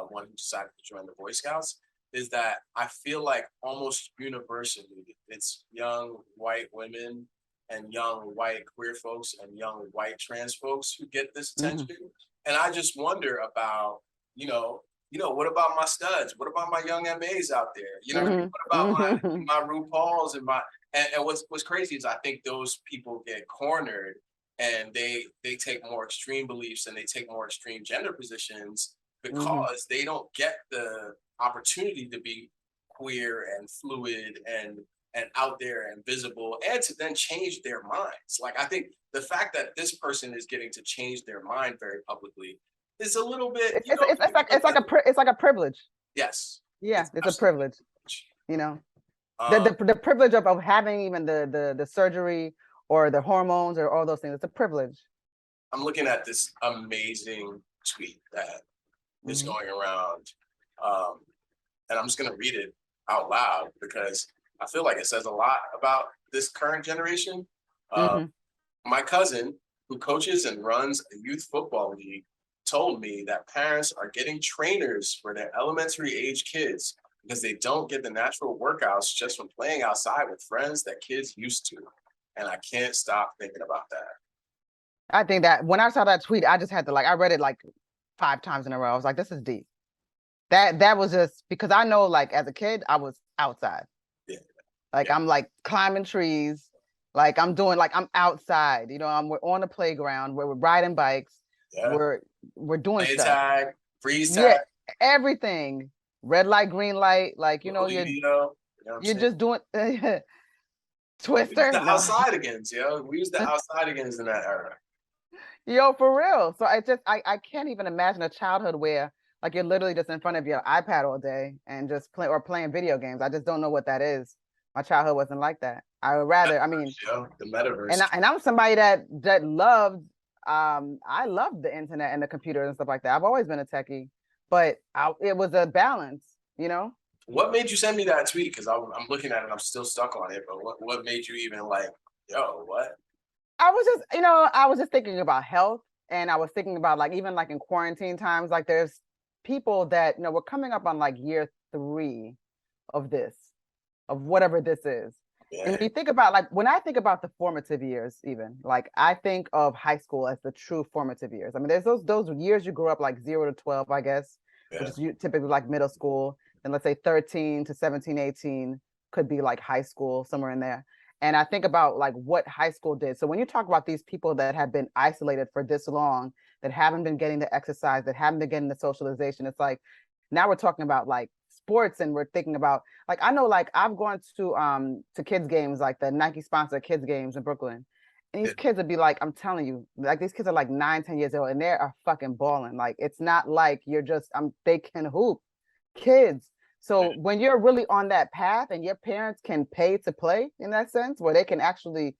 one who decided to join the Boy Scouts, is that I feel like almost universally, it's young white women and young white queer folks and young white trans folks who get this attention. And I just wonder about, what about my studs? What about my young MAs out there? You know, what I mean? What about my RuPauls and what's crazy is I think those people get cornered and they take more extreme beliefs and they take more extreme gender positions because they don't get the opportunity to be queer and fluid and out there and visible and to then change their minds. Like, I think the fact that this person is getting to change their mind very publicly is a little bit. It's like a privilege. Yes. Yeah, it's a privilege. You know, the privilege of having even the surgery or the hormones or all those things. It's a privilege. I'm looking at this amazing tweet that is going around, and I'm just gonna read it out loud because I feel like it says a lot about this current generation. My cousin, who coaches and runs a youth football league, told me that parents are getting trainers for their elementary age kids because they don't get the natural workouts just from playing outside with friends that kids used to. And I can't stop thinking about that. I think that when I saw that tweet, I just had to I read it like 5 times in a row. I was like, this is deep. That was just because I know, like, as a kid, I was outside. Yeah. Like, I'm like climbing trees. Like, I'm outside, we're on the playground, we're riding bikes. Yeah. We're doing stuff. Tag, freeze tag. Yeah, everything. Red light, green light. Like, you're just doing Twister. We used the outside-agains, we used the outside-agains in that era. For real. So I can't even imagine a childhood where like you're literally just in front of your iPad all day and just playing video games. I just don't know what that is. My childhood wasn't like that. I would rather, the metaverse. And I'm somebody that loved, I loved the internet and the computers and stuff like that. I've always been a techie, but it was a balance, What made you send me that tweet? Because I'm looking at it, I'm still stuck on it. But what made you even like, what? I was just thinking about health, and I was thinking about even in quarantine times, like there's people that we're coming up on like year 3 of whatever this is. Yeah. And when you think about when I think about the formative years, even I think of high school as the true formative years. I mean, there's those years you grew up 0 to 12, I guess, which is typically middle school. And let's say 13 to 17, 18 could be high school, somewhere in there. And I think about what high school did. So when you talk about these people that have been isolated for this long, that haven't been getting the exercise, that haven't been getting the socialization, it's now we're talking about sports, and we're thinking about I know I've gone to kids games, the Nike sponsored kids games in Brooklyn, and these kids would be I'm telling you, these kids are 9, 10 years old and they are fucking balling. It's not you're just they can hoop, kids. So when you're really on that path and your parents can pay to play in that sense, where they can actually,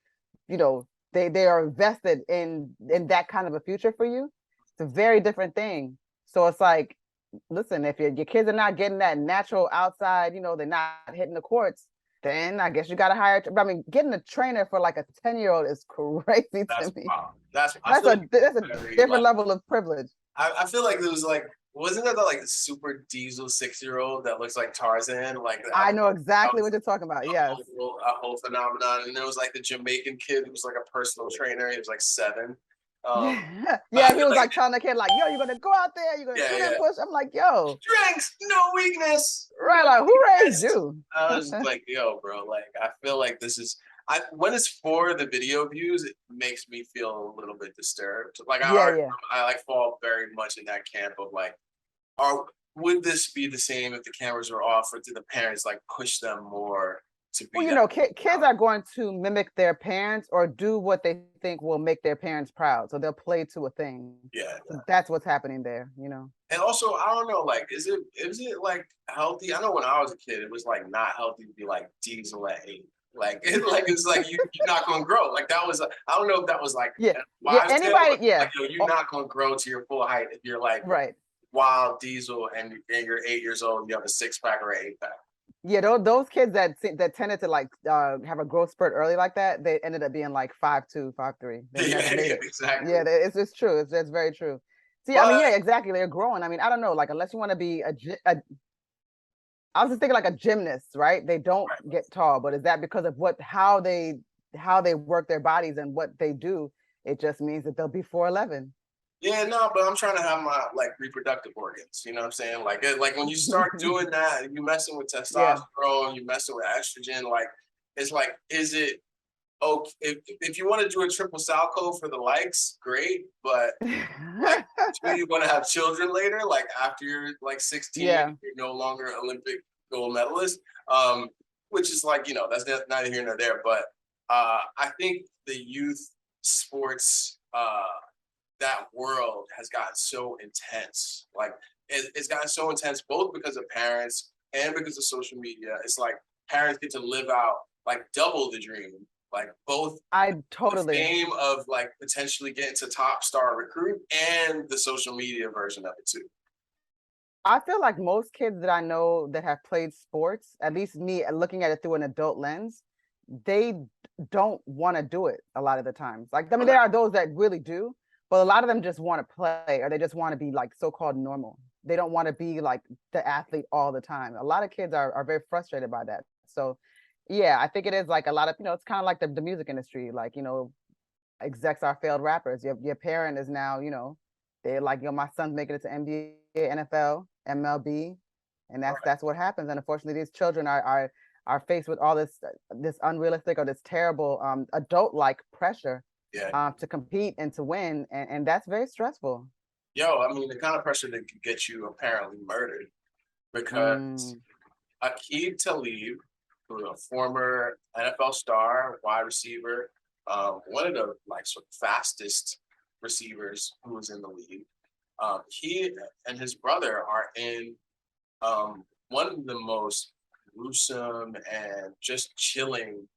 they are invested in that kind of a future for you, it's a very different thing. So it's listen, if your kids are not getting that natural outside, they're not hitting the courts, then I guess you got to hire. Getting a trainer for a 10-year-old is crazy to me. Wow. That's a different level of privilege. I feel like it was wasn't that the super diesel 6-year-old that looks like Tarzan? I know exactly what you're talking about. Yes. A whole phenomenon. And there was the Jamaican kid who was a personal trainer. He was 7. Yeah, he was telling the kid yo, you're gonna go out there, you're gonna shoot and push. I'm yo, strength, no weakness. Right, who raised you? I was yo, bro, I feel this is when it's for the video views, it makes me feel a little bit disturbed. I fall very much in that camp of would this be the same if the cameras were off, or do the parents push them more to be? Well, kids are going to mimic their parents or do what they think will make their parents proud. So they'll play to a thing. Yeah. So that's what's happening there, And also, I don't know, is it healthy? I know when I was a kid, it was not healthy to be diesel at 8. You're not gonna grow. That was I don't know if that was anybody, you're not gonna grow to your full height if you're right. Wild Diesel and you're 8 years old, you have a 6-pack or an 8-pack. Yeah, those kids that tended to like have a growth spurt early like that, they ended up being like 5'2", 5'3". They never made it. Exactly. Yeah, it's true. It's very true. See, I mean, But yeah, exactly. They're growing. I mean, I don't know, like unless you want to be I was just thinking like a gymnast, right? They don't right. get tall, but is that because of how they work their bodies and what they do? It just means that they'll be 4'11". Yeah, no, but I'm trying to have my like reproductive organs. You know what I'm saying? Like when you start doing that, you messing with Yeah. testosterone, you messing with estrogen. Like, it's like, is it okay if you want to do a triple Salco for the likes? Great, but like, do you want to have children later? Like after you're like 16, Yeah. you're no longer Olympic gold medalist. Which is like, that's neither here nor there. But I think the youth sports that world has gotten so intense. Like it's gotten so intense both because of parents and because of social media. It's like parents get to live out like double the dream, like both I the totally. fame of like potentially getting to top star recruit and the social media version of it too. I feel like most kids that I know that have played sports, at least me looking at it through an adult lens, they don't want to do it a lot of the times. Like, I mean, there are those that really do, but a lot of them just want to play or they just want to be like so-called normal. They don't want to be like the athlete all the time. A lot of kids are very frustrated by that. So yeah, I think it is like a lot of, it's kind of like the music industry. Like, execs are failed rappers. Your parent is now, they're like, my son's making it to NBA, NFL, MLB, and Right. that's what happens. And unfortunately, these children are faced with all this unrealistic or this terrible adult like pressure Yeah. to compete and to win, and that's very stressful. Yo, I mean, the kind of pressure that could get you apparently murdered because Mm. Aqib Talib, who is a former NFL star, wide receiver, one of the like sort of fastest receivers who was in the league. He and his brother are in one of the most gruesome and just chilling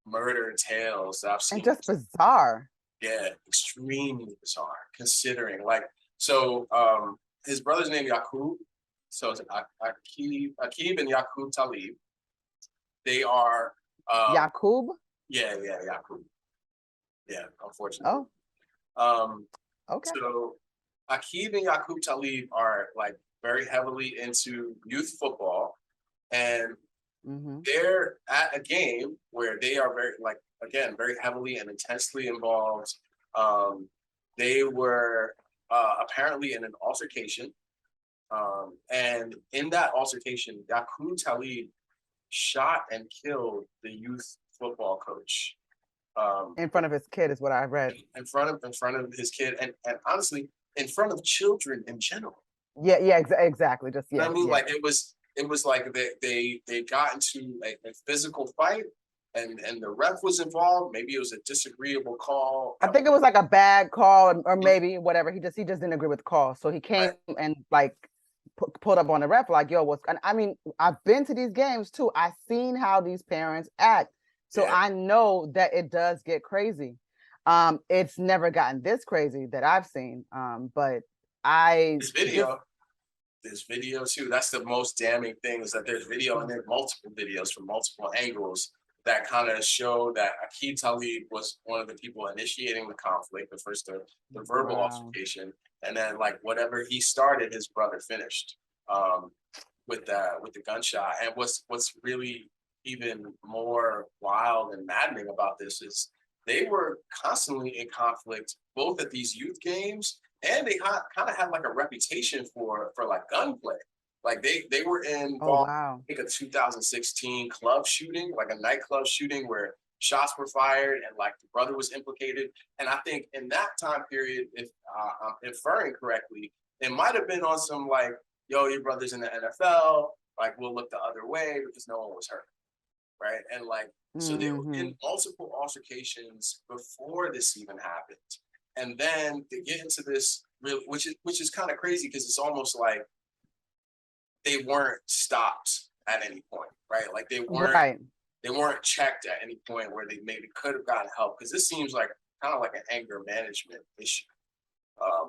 murder tales that I've And seen. just bizarre. Yeah, extremely bizarre considering so his brother's name Yakub. So it's Aqib and Yakub Talib. They are Yakub. yeah, Yakub. Yeah, unfortunately. Oh, Um okay. so Aqib and Yakub Talib are like very heavily into youth football, and Hmm. they're at a game where they are very like again very heavily and intensely involved. Um, they were apparently in an altercation, and in that altercation, Yakub Talib shot and killed the youth football coach In front of his kid is what I read. in front of his kid, and honestly, in front of children in general. Yeah, yeah, exactly. Just I yeah, mean, yeah. like it was like they got into a physical fight, and the ref was involved. Maybe it was a disagreeable call. I think it was like a bad call or maybe whatever. He just didn't agree with the call. So he came Right. and like pulled up on the ref like, yo, what's, and I mean, I've been to these games too. I've seen how these parents act. So Yeah, I know that it does get crazy. It's never gotten this crazy that I've seen. But I this just video, this video too. That's the most damning thing is that there's video and there's multiple videos from multiple angles that kind of show that Aqib Talib was one of the people initiating the conflict, the verbal wow. altercation, and then like whatever he started, his brother finished um, with the gunshot. And what's really even more wild and maddening about this is they were constantly in conflict both at these youth games, and they kind of had like a reputation for like gunplay. Like they were Oh involved wow. in a 2016 club shooting, like a nightclub shooting where shots were fired and like the brother was implicated. And I think in that time period, if I'm inferring correctly, it might have been on some like, yo, your brother's in the NFL, like we'll look the other way because no one was hurt, right? And like, so they were Mm-hmm. in multiple altercations before this even happened, and then they get into this really, which is kind of crazy because it's almost like they weren't stopped at any point, right? Like Right. they weren't checked at any point where they maybe could have gotten help because this seems like kind of like an anger management issue,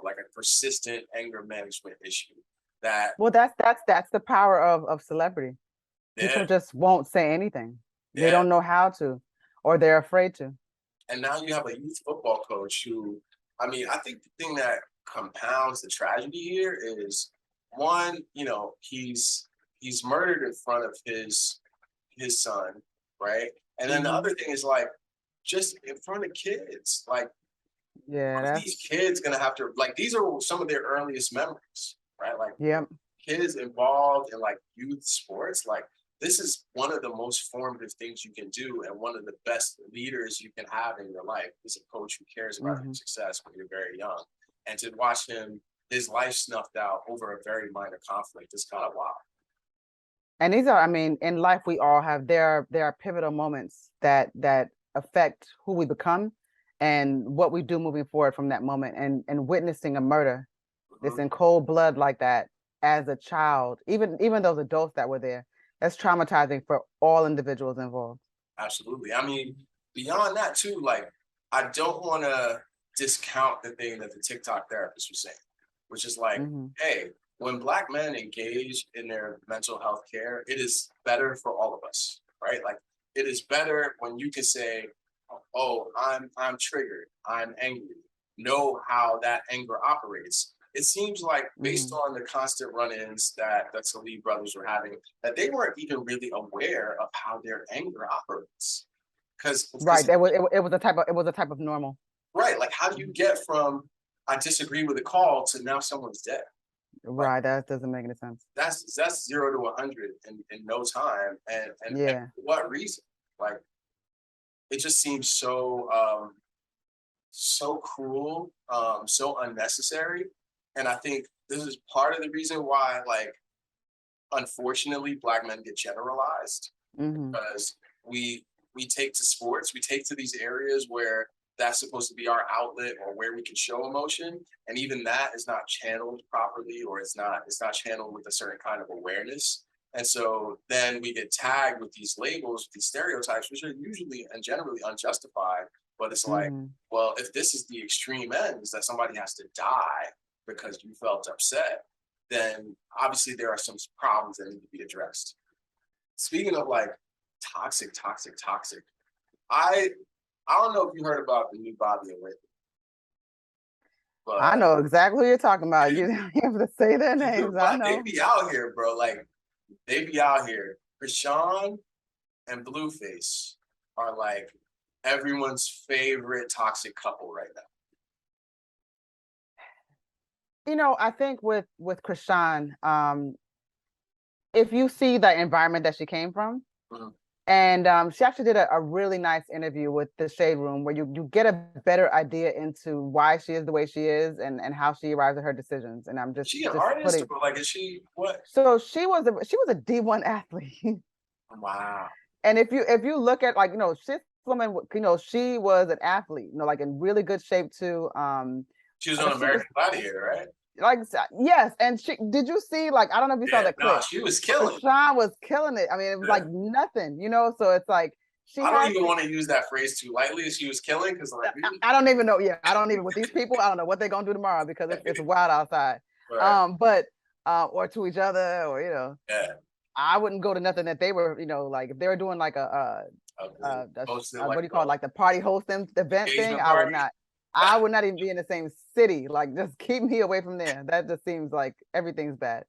like a persistent anger management issue. that, Well, that's the power of celebrity. yeah, People just won't say anything. They yeah. don't know how to, or they're afraid to. And now you have a youth football coach who, I mean, I think the thing that compounds the tragedy here is one, he's murdered in front of his son, right? And then the Mhm. other thing is like just in front of kids. Like, Yeah, are that's these kids gonna have to like these are some of their earliest memories, right? Like yep. kids involved in like youth sports, like this is one of the most formative things you can do and one of the best leaders you can have in your life is a coach who cares about your Mhm. success when you're very young. And to watch his life snuffed out over a very minor conflict is kind of wild. And these are, I mean, in life we all have there are pivotal moments that affect who we become and what we do moving forward from that moment. And witnessing a murder that's Mhm. in cold blood like that as a child, even those adults that were there, that's traumatizing for all individuals involved. Absolutely. I mean, beyond that too, like I don't want to discount the thing that the TikTok therapist was saying, which is like, Hmm. hey, when Black men engage in their mental health care, it is better for all of us, right? Like it is better when you can say, oh, I'm triggered, I'm angry, know how that anger operates. It seems like based Hmm. on the constant run-ins that the Talib brothers were having, that they weren't even really aware of how their anger operates. Because Right. It was a type of normal. right, like how do you Mhm. get from I disagree with the call to now someone's dead? Like Right. That doesn't make any sense. that's 0 to 100 in no time, and Yeah. for what reason? Like it just seems so cruel, so unnecessary, and I think this is part of the reason why, like, unfortunately, Black men get generalized Hmm. because we take to sports, we take to these areas where that's supposed to be our outlet or where we can show emotion, and even that is not channeled properly, or it's not channeled with a certain kind of awareness. And so then we get tagged with these labels, with these stereotypes, which are usually and generally unjustified. But it's like, Hmm. well, if this is the extreme ends that somebody has to die because you felt upset, then obviously there are some problems that need to be addressed. Speaking of like toxic, toxic, toxic, I I don't know if you heard about the new Bobby and Wendy, I but know exactly who you're talking about. You didn't have to say their names. I but they know. be out here, bro. Like they be out here. Chrisean and Blueface are like everyone's favorite toxic couple right now. I think with Krishan, if you see the environment that she came from, Mhm. and she actually did a really nice interview with the Shade Room where you get a better idea into why she is the way she is and how she arrives at her decisions. And I'm Is just she an just artist putting. or like is she what? So she was a D1 athlete. Wow. And if you look at, like, she's woman, she was an athlete, like in really good shape too. She was on Like she was American Gladiator, right? like, yes, and she did you see, like, I don't know if you saw Yeah, the nah, clip. she was killing. Krishan was killing it. I mean, it was Yeah. like nothing, so it's like she I don't has even want to use that phrase too lightly. She was killing because like I don't even know. Yeah, I don't even with these people. I don't know what they're gonna do tomorrow because it's wild outside. right. But or to each other, or Yeah. I wouldn't go to nothing that they were, like if they were doing like Okay. Hosted what like do you call it, a like the party hosting event thing. engagement I would party. not. I would not even be in the same city. Like, just keep me away from there. That just seems like everything's bad.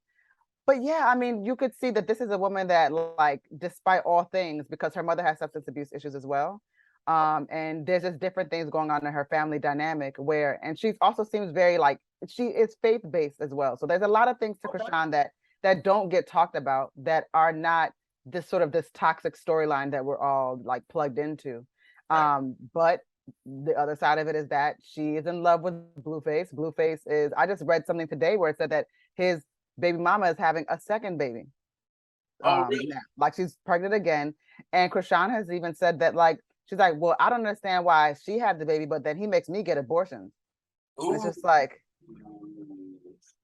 But yeah, I mean, you could see that this is a woman that, like, despite all things, because her mother has substance abuse issues as well. And there's just different things going on in her family dynamic and she also seems very, like, she is faith-based as well. So there's a lot of things to Okay. Krishan that don't get talked about, that are not this toxic storyline that we're all like plugged into. Right. But the other side of it is that she is in love with Blueface. Blueface is, I just read something today where it said that his baby mama is having a second baby. Oh, really? Now, like, she's pregnant again. And Krishan has even said that, like, she's like, well, I don't understand why she had the baby, but then he makes me get abortions. And it's Ooh. just like,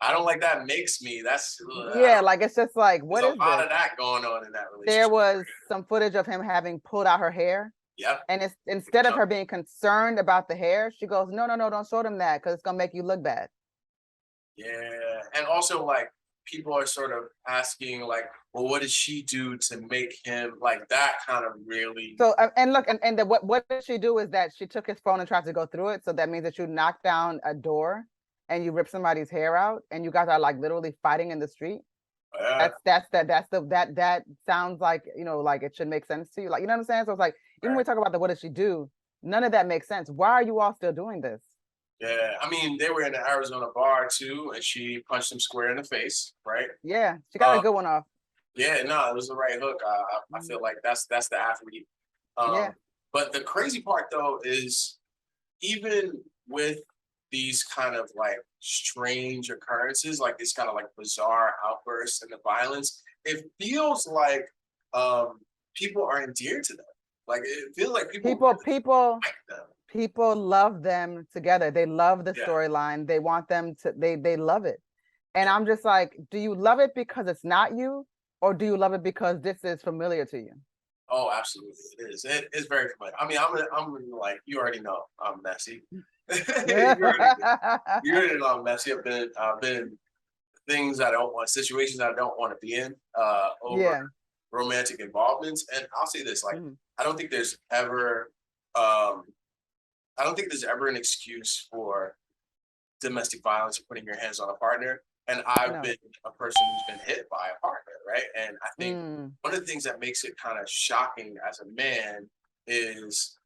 I don't like that makes me. That's I yeah, don't. like, it's just like, There's what a is lot this? of that going on in that There relationship. was some footage of him having pulled out her hair. Yep. And it's, instead of her being concerned about the hair, she goes, no, no, no, don't show them that because it's gonna make you look bad. Yeah, and also like people are sort of asking like, well, what did she do to make him like that kind of really? So and look, what did she do is that she took his phone and tried to go through it. So that means that you knock down a door and you rip somebody's hair out, and you guys are like literally fighting in the street. That sounds like, you know, like it should make sense to you, like, you know what I'm saying? So it's like, even when we talk about the what did she do, none of that makes sense. Why are you all still doing this? Yeah, I mean, they were in the Arizona bar too, and she punched him square in the face, right? Yeah, she got a good one off. Yeah, no, it was the right hook. I feel like that's the athlete. Yeah. But the crazy part though is even with these kind of like strange occurrences, like these kind of like bizarre outbursts and the violence, it feels like people are endeared to them. Like it feels like people love them together. They love the storyline. They want them to, they love it. And I'm just like, do you love it because it's not you, or do you love it because this is familiar to you? Oh, absolutely, it is. It is very familiar. I mean, I'm like, you already know I'm messy. You already know I'm messy. I've been in things I don't want, situations I don't want to be in, over romantic involvements. And I'll say this, like, I don't think there's ever, I don't think there's ever an excuse for domestic violence or putting your hands on a partner. And I've been a person who's been hit by a partner, right? And I think one of the things that makes it kind of shocking as a man is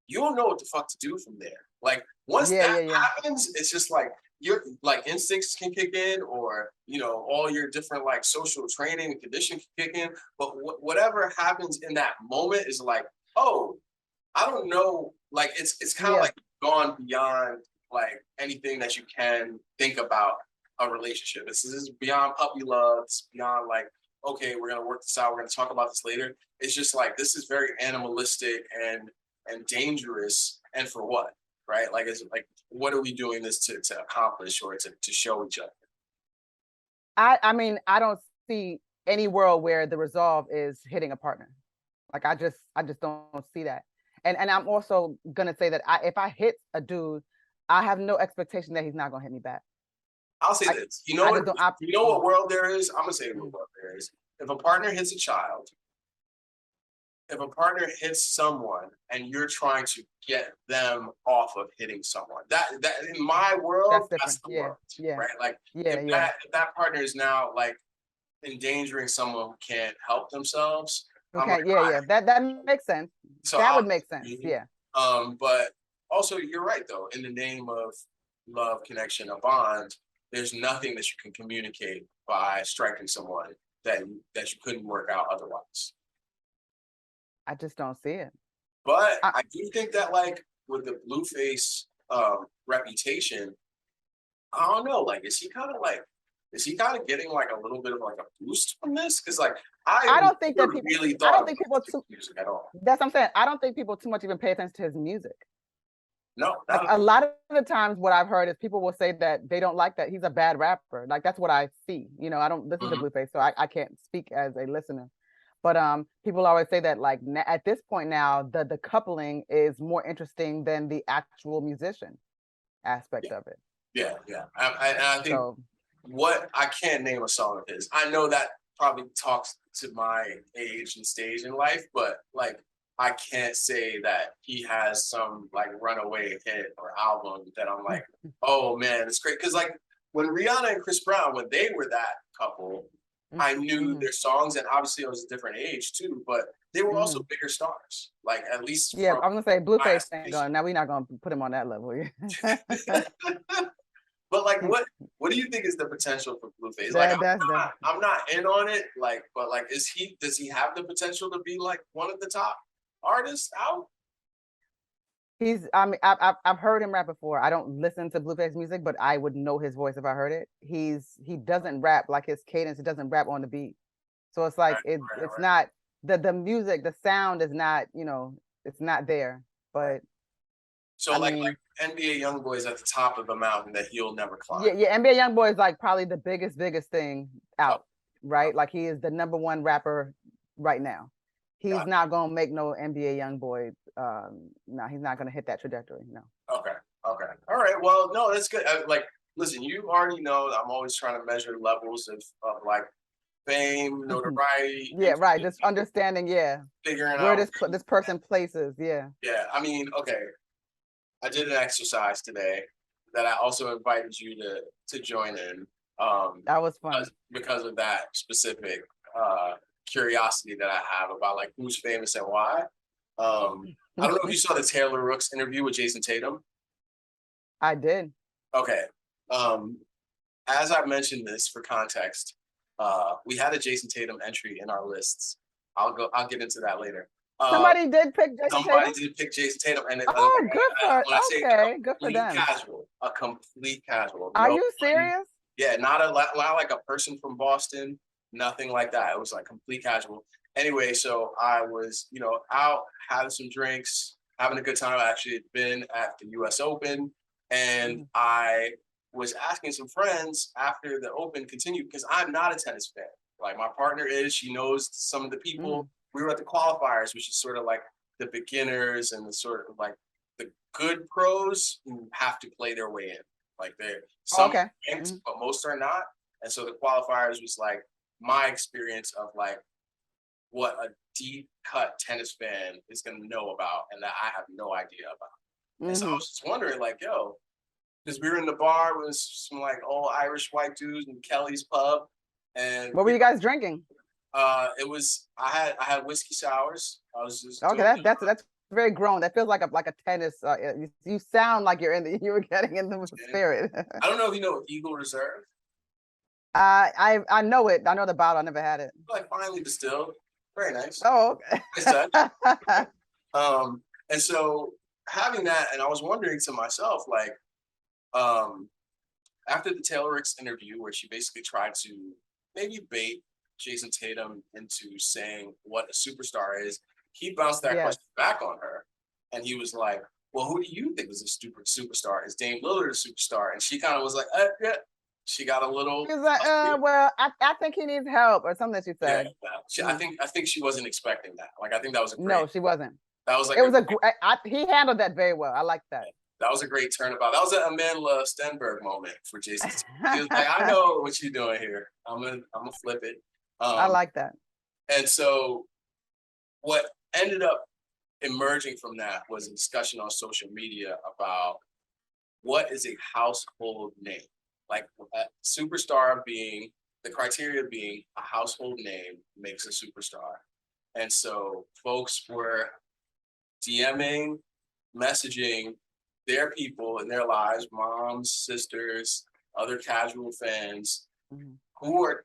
you don't know what the fuck to do from there. Like once that happens, it's just like your like instincts can kick in, or you know, all your different like social training and conditioning can kick in. But whatever happens in that moment is like, oh, I don't know. Like it's kind of like gone beyond like anything that you can think about a relationship. This is beyond puppy love. It's beyond like, okay, we're gonna work this out. We're gonna talk about this later. It's just like this is very animalistic and dangerous. And for what, right? Like it's like, what are we doing this to accomplish or to show each other? I mean, I don't see any world where the resolve is hitting a partner. Like I just don't see that. And I'm also gonna say that if I hit a dude, I have no expectation that he's not gonna hit me back. I'll say this. You know what world there is? I'm gonna say what world there is. If a partner hits a child, if a partner hits someone and you're trying to get them off of hitting someone, that in my world, that's the world. Right? Like if that partner is now like endangering someone who can't help themselves. Okay, that makes sense. So that would make sense. Yeah. But also you're right though, in the name of love, connection, a bond, there's nothing that you can communicate by striking someone that you couldn't work out otherwise. I just don't see it. But I do think that like with the Blueface reputation, I don't know, like is he kind of getting like a little bit of like a boost from this? Because like I don't think that people really thought I don't think people music at all. That's what I'm saying. I don't think people too much even pay attention to his music. No, like a lot of the times what I've heard is people will say that they don't like that he's a bad rapper. Like that's what I see. You know, I don't listen to Blueface, so I can't speak as a listener. But people always say that like at this point now, the coupling is more interesting than the actual musician aspect of it. Yeah. I think I can't name a song of his. I know that probably talks to my age and stage in life, but like I can't say that he has some like runaway hit or album that I'm like, oh man, it's great. Cause like when Rihanna and Chris Brown, when they were that couple, I knew their songs, and obviously it was a different age too, but they were also bigger stars. Like at least I'm gonna say Blueface ain't going. Now we're not gonna put him on that level. But like what do you think is the potential for Blueface? Like I'm not in on it, like, but like does he have the potential to be like one of the top artists out? I mean, I've heard him rap before. I don't listen to Blueface music, but I would know his voice if I heard it. He doesn't rap like his cadence. It doesn't rap on the beat. So it's like it's not the music, the sound is not, you know, it's not there. But so like NBA Youngboy is at the top of the mountain that he'll never climb. Yeah, NBA Youngboy is like probably the biggest thing out, right? Like he is the #1 rapper right now. He's not gonna make no NBA Youngboy. No, he's not gonna hit that trajectory. No. Okay. All right. Well, no, that's good. Like listen, you already know that I'm always trying to measure levels of like fame, notoriety, Yeah, right. Just understanding, yeah, figuring where out. this person places. Yeah. Yeah, I mean, okay. I did an exercise today that I also invited you to join in. That was fun. Because of that specific curiosity that I have about like who's famous and why. I don't know if you saw the Taylor Rooks interview with Jason Tatum. I did. Okay. Um, as I mentioned this for context, we had a Jason Tatum entry in our lists. I'll get into that later. Somebody did pick Jason Somebody Tatum? did pick Jason Tatum, and Oh, good for, when I say okay, good for complete them. casual, a complete casual. Are No you one, serious? yeah, not like a person from Boston, nothing like that. It was like complete casual. Anyway, so I was, out having some drinks, having a good time. I actually had been at the US Open, and I was asking some friends after the Open continued, because I'm not a tennis fan. Like my partner is, she knows some of the people. We were at the qualifiers, which is sort of like the beginners and the sort of like the good pros who have to play their way in. Like they're some Okay. ranked, but most are not. And so the qualifiers was like my experience of like what a deep cut tennis fan is gonna know about and that I have no idea about. And so I was just wondering, like, yo, because we were in the bar with some like old Irish white dudes in Kelly's pub. And What were you guys drinking? it was I had whiskey sours. I was just Okay, that's very grown. That feels like a tennis. You sound like you were getting in the spirit. I don't know if you know Eagle Reserve. I know it. I know the bottle. I never had it. Like finely distilled, very nice. Oh, okay. And so having that, and I was wondering to myself, like, after the Taylor Ricks interview, where she basically tried to maybe bait Jason Tatum into saying what a superstar is, he bounced that question back on her, and he was like, "Well, who do you think is a superstar? Is Dame Lillard a superstar?" And she kind of was like, "Yeah." She got a little. He was like, "Well, I think he needs help," or something that she said. Yeah, I think she wasn't expecting that. Like, I think that was a great. No, she wasn't. That was like it was he handled that very well. I like that. That was a great turnabout. That was an Amandla Stenberg moment for Jason. He was like, "I know what you're doing here. I'm gonna flip it." I like that. And so, what ended up emerging from that was a discussion on social media about what is a household name. Like a superstar being the criteria being a household name makes a superstar. And so folks were DMing, messaging their people in their lives, moms, sisters, other casual fans, who are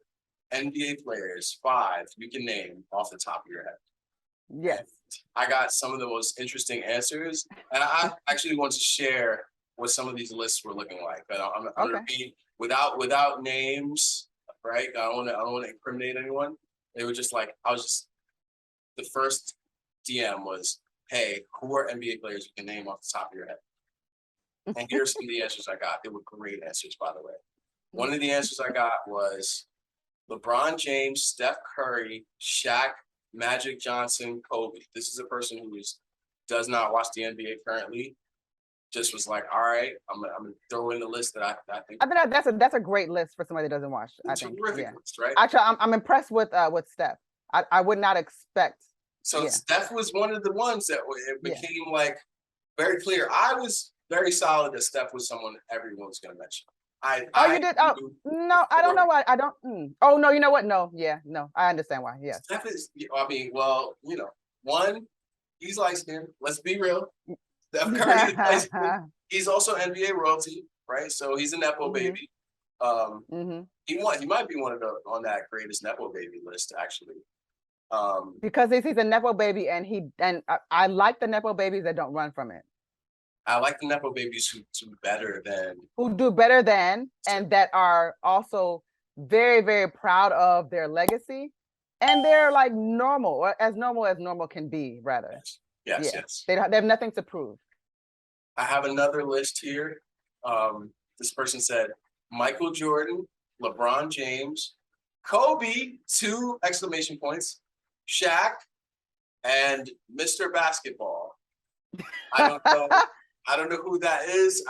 NBA players, 5 you can name off the top of your head. Yes. I got some of the most interesting answers, and I actually want to share what some of these lists were looking like. But I'm gonna read without names, right? I don't want to incriminate anyone. They were just like, the first DM was, "Hey, who are NBA players you can name off the top of your head?" And here's some of the answers I got. They were great answers, by the way. One of the answers I got was LeBron James, Steph Curry, Shaq, Magic Johnson, Kobe. This is a person who does not watch the NBA currently. Just was like, all right, I'm gonna throw in the list that I think. I think that's a great list for somebody that doesn't watch. It's a terrific list, right? Actually, I'm impressed with Steph. I would not expect. So Steph was one of the ones that it became like very clear. I was very solid that Steph was someone everyone was going to mention. You did? Oh, no, I don't know why. I don't. Oh, no, you know what? No, no, I understand why. Yeah. Steph is, I mean, well, one, he's light skinned. Let's be real. Steph Curry is light skinned. He's also NBA royalty, right? So he's a Nepo baby. He might be one of the on that greatest Nepo baby list, actually. Because he's a Nepo baby, and I like the Nepo babies that don't run from it. I like the Nepo babies who do better than, and that are also very, very proud of their legacy, and they're like normal, or as normal can be, rather. Yes. They have nothing to prove. I have another list here. This person said Michael Jordan, LeBron James, Kobe, 2 exclamation points, Shaq, and Mr. Basketball. I don't know who that is.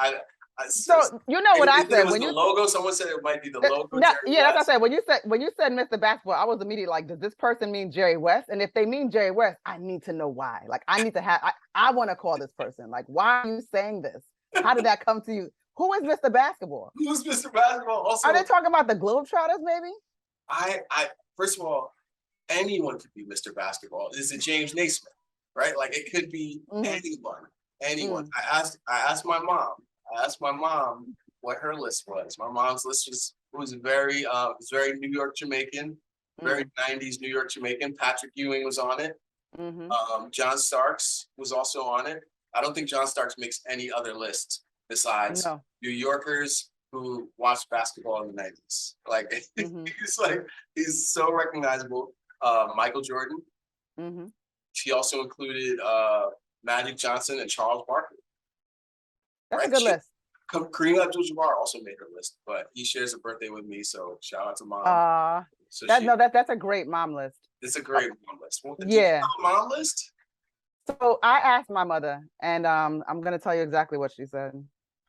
So you know what I said it was when the you logo. Someone said it might be the that- logo. no, Jerry yeah, that's what I West. said. When you said Mr. Basketball, I was immediately like, does this person mean Jerry West? And if they mean Jerry West, I need to know why. Like, I need to have. I want to call this person. Like, why are you saying this? How did that come to you? Who is Mr. Basketball? Who's Mr. Basketball? Also, Are they talking about the Globetrotters? Maybe. I first of all, anyone could be Mr. Basketball. Is it James Naismith? Right? Like it could be anyone. Anyone. I asked my mom. I asked my mom what her list was. My mom's list was very New York Jamaican, very 90s New York Jamaican. Patrick Ewing was on it. John Starks was also on it. I don't think John Starks makes any other list besides New Yorkers who watched basketball in the 90s. Like he's so recognizable. Michael Jordan. She also included Magic Johnson and Charles Barkley. That's a good list. Kareem Abdul-Jabbar also made her list, but he shares a birthday with me, so shout out to mom. That's a great mom list. It's a great mom list. Yeah. Do you have a mom list? So I asked my mother, and I'm going to tell you exactly what she said,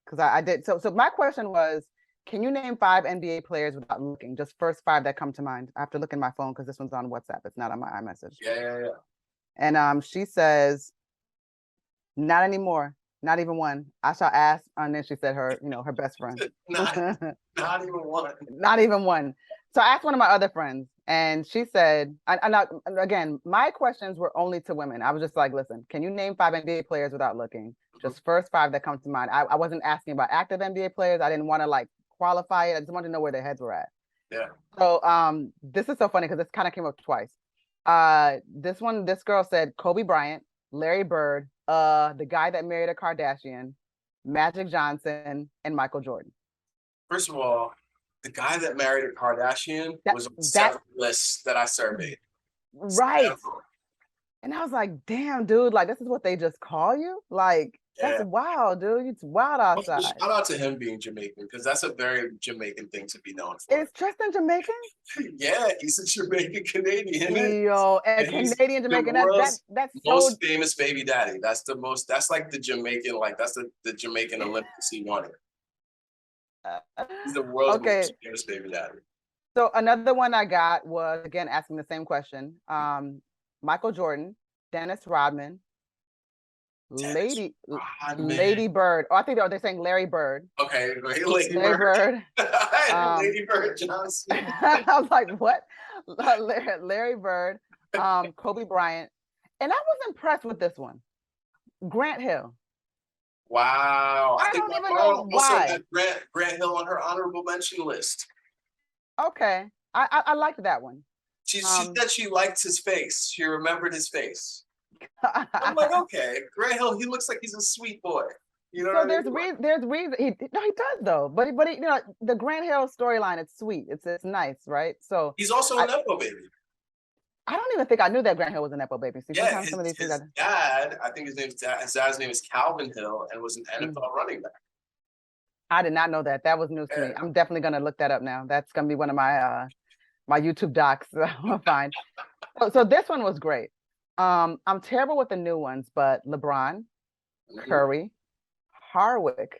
because I did. So my question was, can you name 5 NBA players without looking? Just first 5 that come to mind. I have to look in my phone because this one's on WhatsApp. It's not on my iMessage. Yeah. And she says, not anymore. Not even one. I shall ask. And then she said her best friend. not even one. Not even one. So I asked one of my other friends, and she said, and again, my questions were only to women. I was just like, listen, can you name 5 NBA players without looking? Just first 5 that come to mind. I wasn't asking about active NBA players. I didn't want to like qualify it. I just wanted to know where their heads were at. Yeah. So this is so funny because this kind of came up twice. This girl said Kobe Bryant, Larry Bird, the guy that married a Kardashian, Magic Johnson, and Michael Jordan. First of all, the guy that married a Kardashian was on several lists that I surveyed. Right. Several. And I was like, damn, dude, like this is what they just call you? Like, that's wild, dude. It's wild outside. Shout out to him being Jamaican, because that's a very Jamaican thing to be known for. Is Tristan Jamaican? Yeah, he's a Jamaican Canadian. Yo, and Canadian Jamaican. That's most famous baby daddy. That's like the Jamaican, like that's the Jamaican Olympics he wanted. He's the world's most famous baby daddy. So another one I got was, again, asking the same question. Michael Jordan, Dennis Rodman, Lady Bird. Oh, I think they're saying Larry Bird. Okay, Lady Bird. Lady Bird Johnson. I was like, what? Larry Bird, Kobe Bryant. And I was impressed with this one. Grant Hill. Wow. I don't even know why. Also had Grant Hill on her honorable mention list. Okay. I liked that one. She said she liked his face. She remembered his face. I'm like, okay, Grant Hill, he looks like he's a sweet boy. You know. So there's reason. He does though. But the Grant Hill storyline, it's sweet. It's nice, right? So he's also an Nepo baby. I don't even think I knew that Grant Hill was a Nepo baby. See, yeah, his dad, I think his dad's name is Calvin Hill, and was an NFL running back. I did not know that. That was news to me. I'm definitely gonna look that up now. That's gonna be one of my my YouTube docs. I'll find. So this one was great. I'm terrible with the new ones, but LeBron, Curry, Harwick.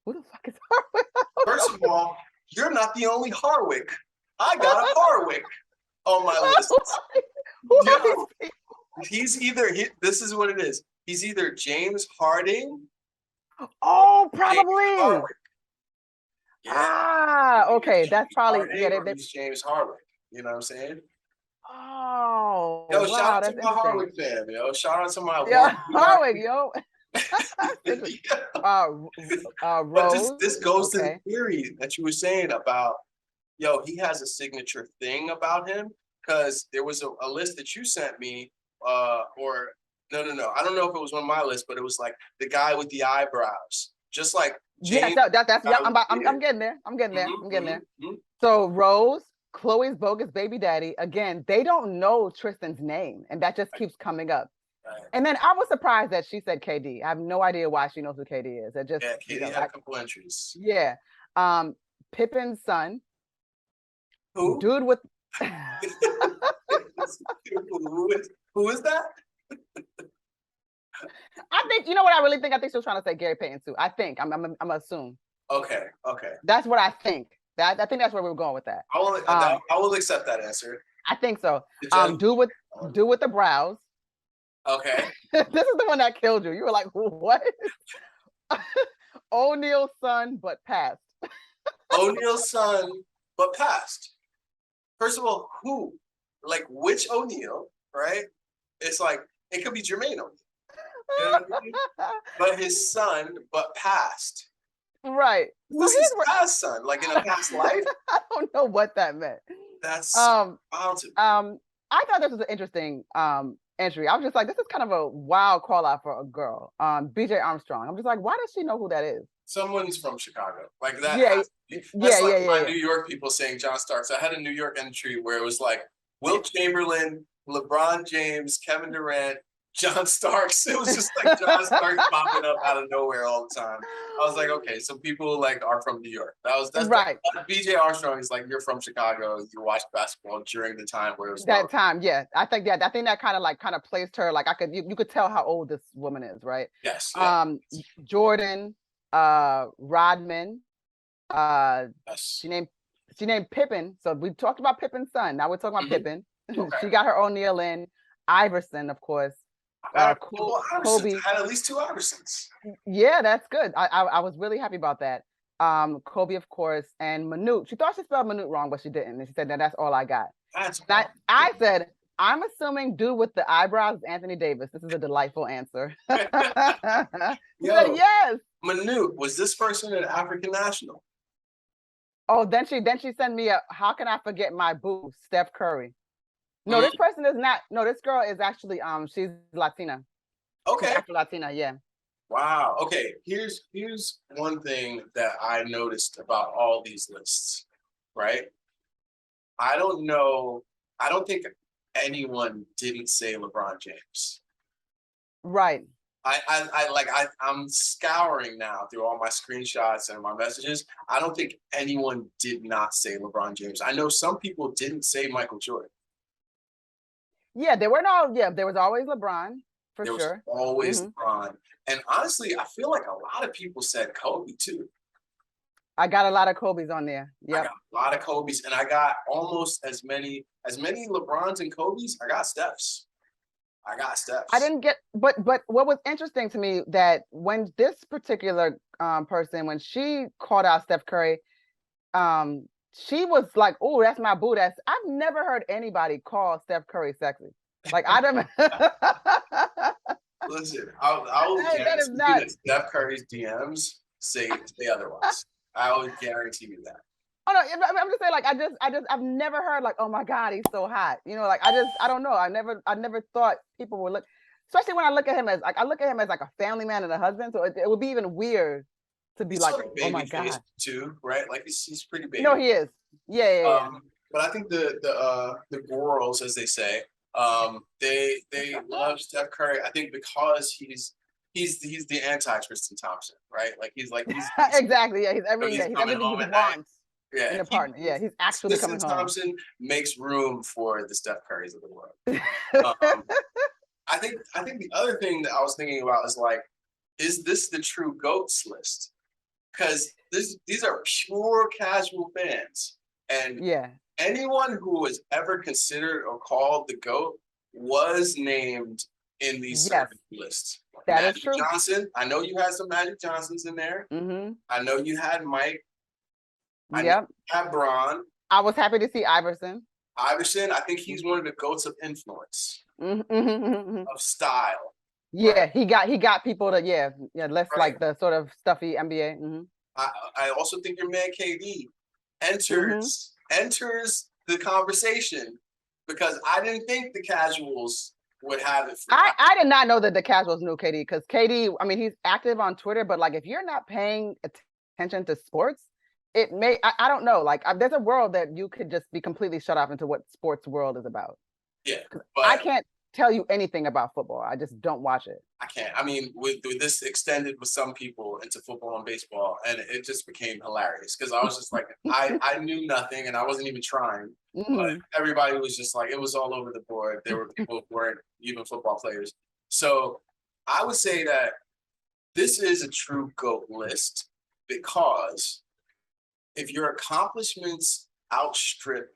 Who the fuck is Harwick? First of all, you're not the only Harwick. I got a Harwick on my list. He's either this is what it is. He's either James Harding. Oh, probably. Yeah. Okay. That's probably He's James Harwick. You know what I'm saying? Oh, yo, shout out to my Harwick fan, yo. Shout out to my Harwick, yo. Rose. But this goes to the theory that you were saying about, he has a signature thing about him, because there was a list that you sent me, or no. I don't know if it was on my list, but it was like the guy with the eyebrows, just like James. I'm getting there. I'm getting there. So Rose, Chloe's bogus baby daddy. Again, they don't know Tristan's name, and that just keeps coming up. Right. And then I was surprised that she said KD. I have no idea why she knows who KD is. It just KD had a couple entries. Yeah, Pippin's son. Who? Dude with. Who is that? I think what I really think. I think she was trying to say Gary Payton too. I think I'm assume. Okay, okay. That's what I think. I think that's where we were going with that. I will accept that answer. I think so. The judge, Do with the brows. okay. This is the one that killed you. You were like, what? O'Neal's son, but passed. O'Neal's son, but passed. First of all, who? Like which O'Neal, right? It's like it could be Jermaine O'Neal. You know what I mean? But his son, but passed. Right. Who's his past son? Like in a past life? I don't know what that meant. That's I thought this was an interesting entry. I was just like, this is kind of a wild call out for a girl. BJ Armstrong. I'm just like, why does she know who that is? Someone's from Chicago. Like that. Yeah. That's like my New York people saying John Starks. I had a New York entry where it was like Wilt Chamberlain, LeBron James, Kevin Durant, John Starks. It was just like John Starks popping up out of nowhere all the time. I was like, okay, so people like are from New York. That's right. BJ Armstrong is like, you're from Chicago. You watched basketball during the time where it was that time. Yeah, I think that kind of placed her. Like you could tell how old this woman is, right? Yes. Yeah. Jordan, Rodman. Yes. She named Pippen. So we talked about Pippen's son. Now we're talking about Pippen. Okay. She got her O'Neal in. Iverson, of course. Kobe. I had at least 2 Iversons. Yeah, that's good. I was really happy about that. Kobe, of course, and Manute. She thought she spelled Manute wrong, but she didn't. And she said, that's all I got. I said, I'm assuming dude with the eyebrows is Anthony Davis. This is a delightful answer. Said, yes. Manute, was this person an African national? Oh, then she sent me how can I forget my boo, Steph Curry. No, this person is not. No, this girl is actually she's Latina. Okay. Afro Latina, yeah. Wow. Okay. Here's one thing that I noticed about all these lists, right? I don't know. I don't think anyone didn't say LeBron James. Right. I'm scouring now through all my screenshots and my messages. I don't think anyone did not say LeBron James. I know some people didn't say Michael Jordan. Yeah, there was always LeBron, for sure. There was always LeBron. And honestly, I feel like a lot of people said Kobe too. I got a lot of Kobe's on there. Yeah. I got a lot of Kobe's, and I got almost as many LeBrons and Kobe's. I got Steph's. I didn't get, but what was interesting to me that when this particular person, when she called out Steph Curry, she was like, "Oh, that's my boo." I've never heard anybody call Steph Curry sexy. Like I don't. Listen, I will guarantee that Steph Curry's DMs say otherwise. I will guarantee you that. Oh no, I'm just saying, like I've never heard like, oh my God, he's so hot. You know, like I don't know. I never thought people would look, especially when I look at him as like a family man and a husband. So it would be even weird to be like, oh my God, too, right? Like he's pretty big. No, he is. Yeah. But I think the girls, as they say, they love Steph Curry. I think because he's the anti-Tristan Thompson, right? Like he's exactly. Yeah, he's everything you want. Yeah, in a partner. Yeah, he's actually Tristan coming home. Thompson makes room for the Steph Currys of the world. I think the other thing that I was thinking about is like, is this the true GOATs list? Because these are pure casual fans, and anyone who was ever considered or called the GOAT was named in these certain lists. That is true. Johnson, I know you had some Magic Johnsons in there. I know you had Mike. I had Bron. I was happy to see Iverson. I think he's one of the GOATs of influence, of style. Yeah, right? he got people to less like the sort of stuffy NBA. I also think your man KD enters the conversation because I didn't think the casuals would have it. I did not know that the casuals knew KD because KD, I mean, he's active on Twitter, but like if you're not paying attention to sports, it may, I don't know, like there's a world that you could just be completely shut off into what sports world is about. Yeah. I can't tell you anything about football. I just don't watch it. I can't. I mean, with this extended with some people into football and baseball, and it just became hilarious because I was just like, I knew nothing and I wasn't even trying. But everybody was just like, it was all over the board. There were people who weren't even football players. So I would say that this is a true GOAT list because if your accomplishments outstrip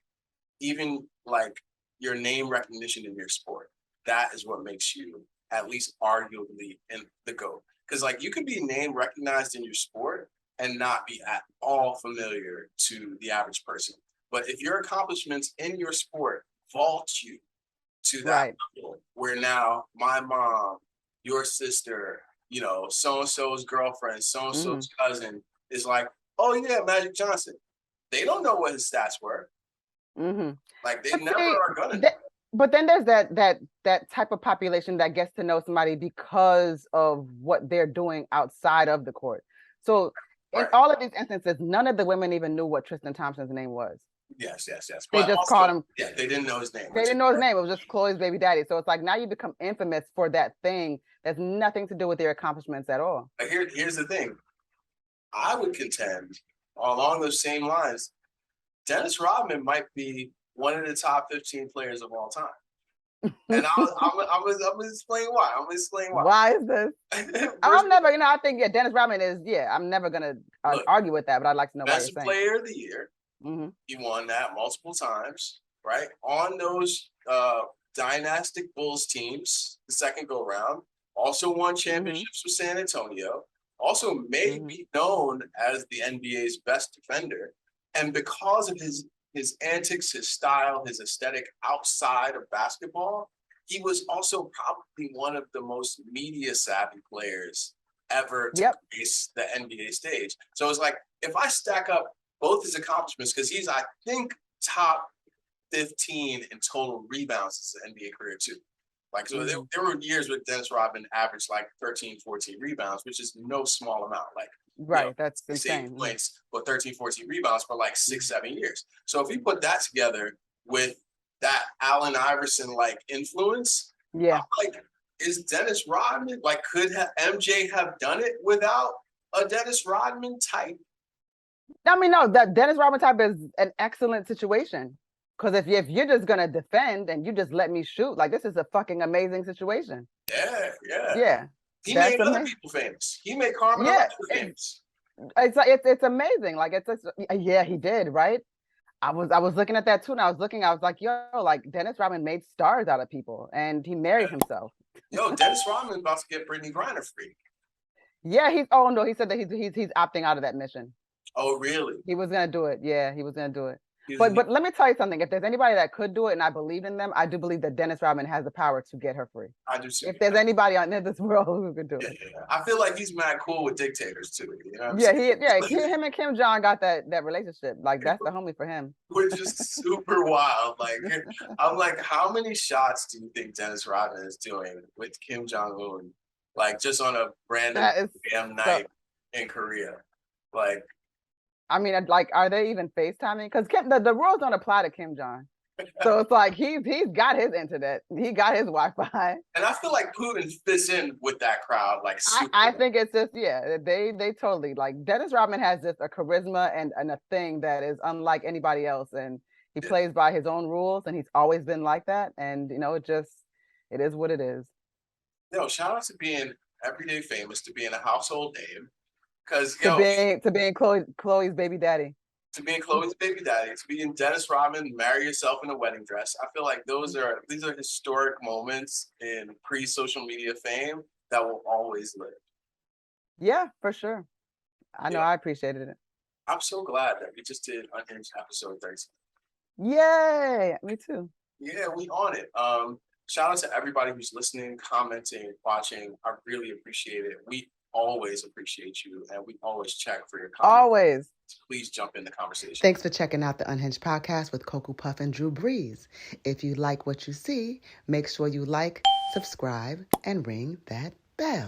even like your name recognition in your sport, that is what makes you at least arguably in the GOAT. Because like you could be name recognized in your sport and not be at all familiar to the average person. But if your accomplishments in your sport vault you to that level, where now my mom, your sister, you know, so-and-so's girlfriend, so-and-so's cousin is like, oh yeah, Magic Johnson. They don't know what his stats were. Like they never are gonna know. But then there's that type of population that gets to know somebody because of what they're doing outside of the court. So in all of these instances, none of the women even knew what Tristan Thompson's name was. Yes. They just also called him. Yeah, they didn't know his name. They didn't know his name. It was just Chloe's baby daddy. So it's like now you become infamous for that thing that's nothing to do with your accomplishments at all. But here's the thing. I would contend along those same lines, Dennis Rodman might be one of the top 15 players of all time. And I'm gonna explain why. Why is this? I'm never, I think Dennis Rodman is, I'm never gonna argue with that, but I'd like to know why you're saying. Best player of the year. He won that multiple times, right? On those dynastic Bulls teams, the second go round. Also won championships with San Antonio. Also may be known as the NBA's best defender. And because of his antics, his style, his aesthetic outside of basketball, he was also probably one of the most media savvy players ever to face the NBA stage. So it's like, if I stack up both his accomplishments, because he's, I think, top 15 in total rebounds in his NBA career too. Like, so there were years with Dennis Rodman averaged like 13, 14 rebounds, which is no small amount. Like, that's insane. Points, but 13, 14 rebounds for like 6, 7 years. So if we put that together with that Allen Iverson like influence, I'm like, is Dennis Rodman, like, could MJ have done it without a Dennis Rodman type? I mean, no, that Dennis Rodman type is an excellent situation. Because if you're just gonna defend and you just let me shoot, like, this is a fucking amazing situation. Yeah. He made other people famous. He made Carmen famous. It's amazing. Like he did, right? I was looking at that too, and I was like, yo, like Dennis Rodman made stars out of people, and he married himself. Yo, Dennis Rodman about to get Brittany Griner free. Yeah, he said that he's opting out of that mission. Oh, really? He was gonna do it. Yeah, he was gonna do it. But let me tell you something. If there's anybody that could do it, and I believe in them, I do believe that Dennis Rodman has the power to get her free. I do too. If there's anybody in this world who could do it, I feel like he's mad cool with dictators too. You know him and Kim Jong got that relationship. Like, that's the homie for him. Which is super wild. Like, I'm like, how many shots do you think Dennis Rodman is doing with Kim Jong Un? Like, just on a random damn night in Korea, like. I mean, like, are they even FaceTiming? Because the rules don't apply to Kim Jong. So it's like he's got his internet, he got his Wi-Fi. And I feel like Putin fits in with that crowd. Like, I think it's just they totally, like, Dennis Rodman has just a charisma and a thing that is unlike anybody else, and he plays by his own rules, and he's always been like that. And it is what it is. Yo, shout out to being everyday famous, to being a household name. Because to being Chloe's baby daddy. To being Chloe's baby daddy, to being Dennis Rodman, marry yourself in a wedding dress. I feel like these are historic moments in pre-social media fame that will always live. Yeah, for sure. I know, I appreciated it. I'm so glad that we just did Unhinged episode 13. Yay! Me too. Yeah, we on it. Shout out to everybody who's listening, commenting, watching. I really appreciate it. We always appreciate you, and we always check for your comments. Always. Please jump in the conversation. Thanks for checking out the Unhinged podcast with Koku Puff and Drew Breez. If you like what you see, make sure you like, subscribe, and ring that bell.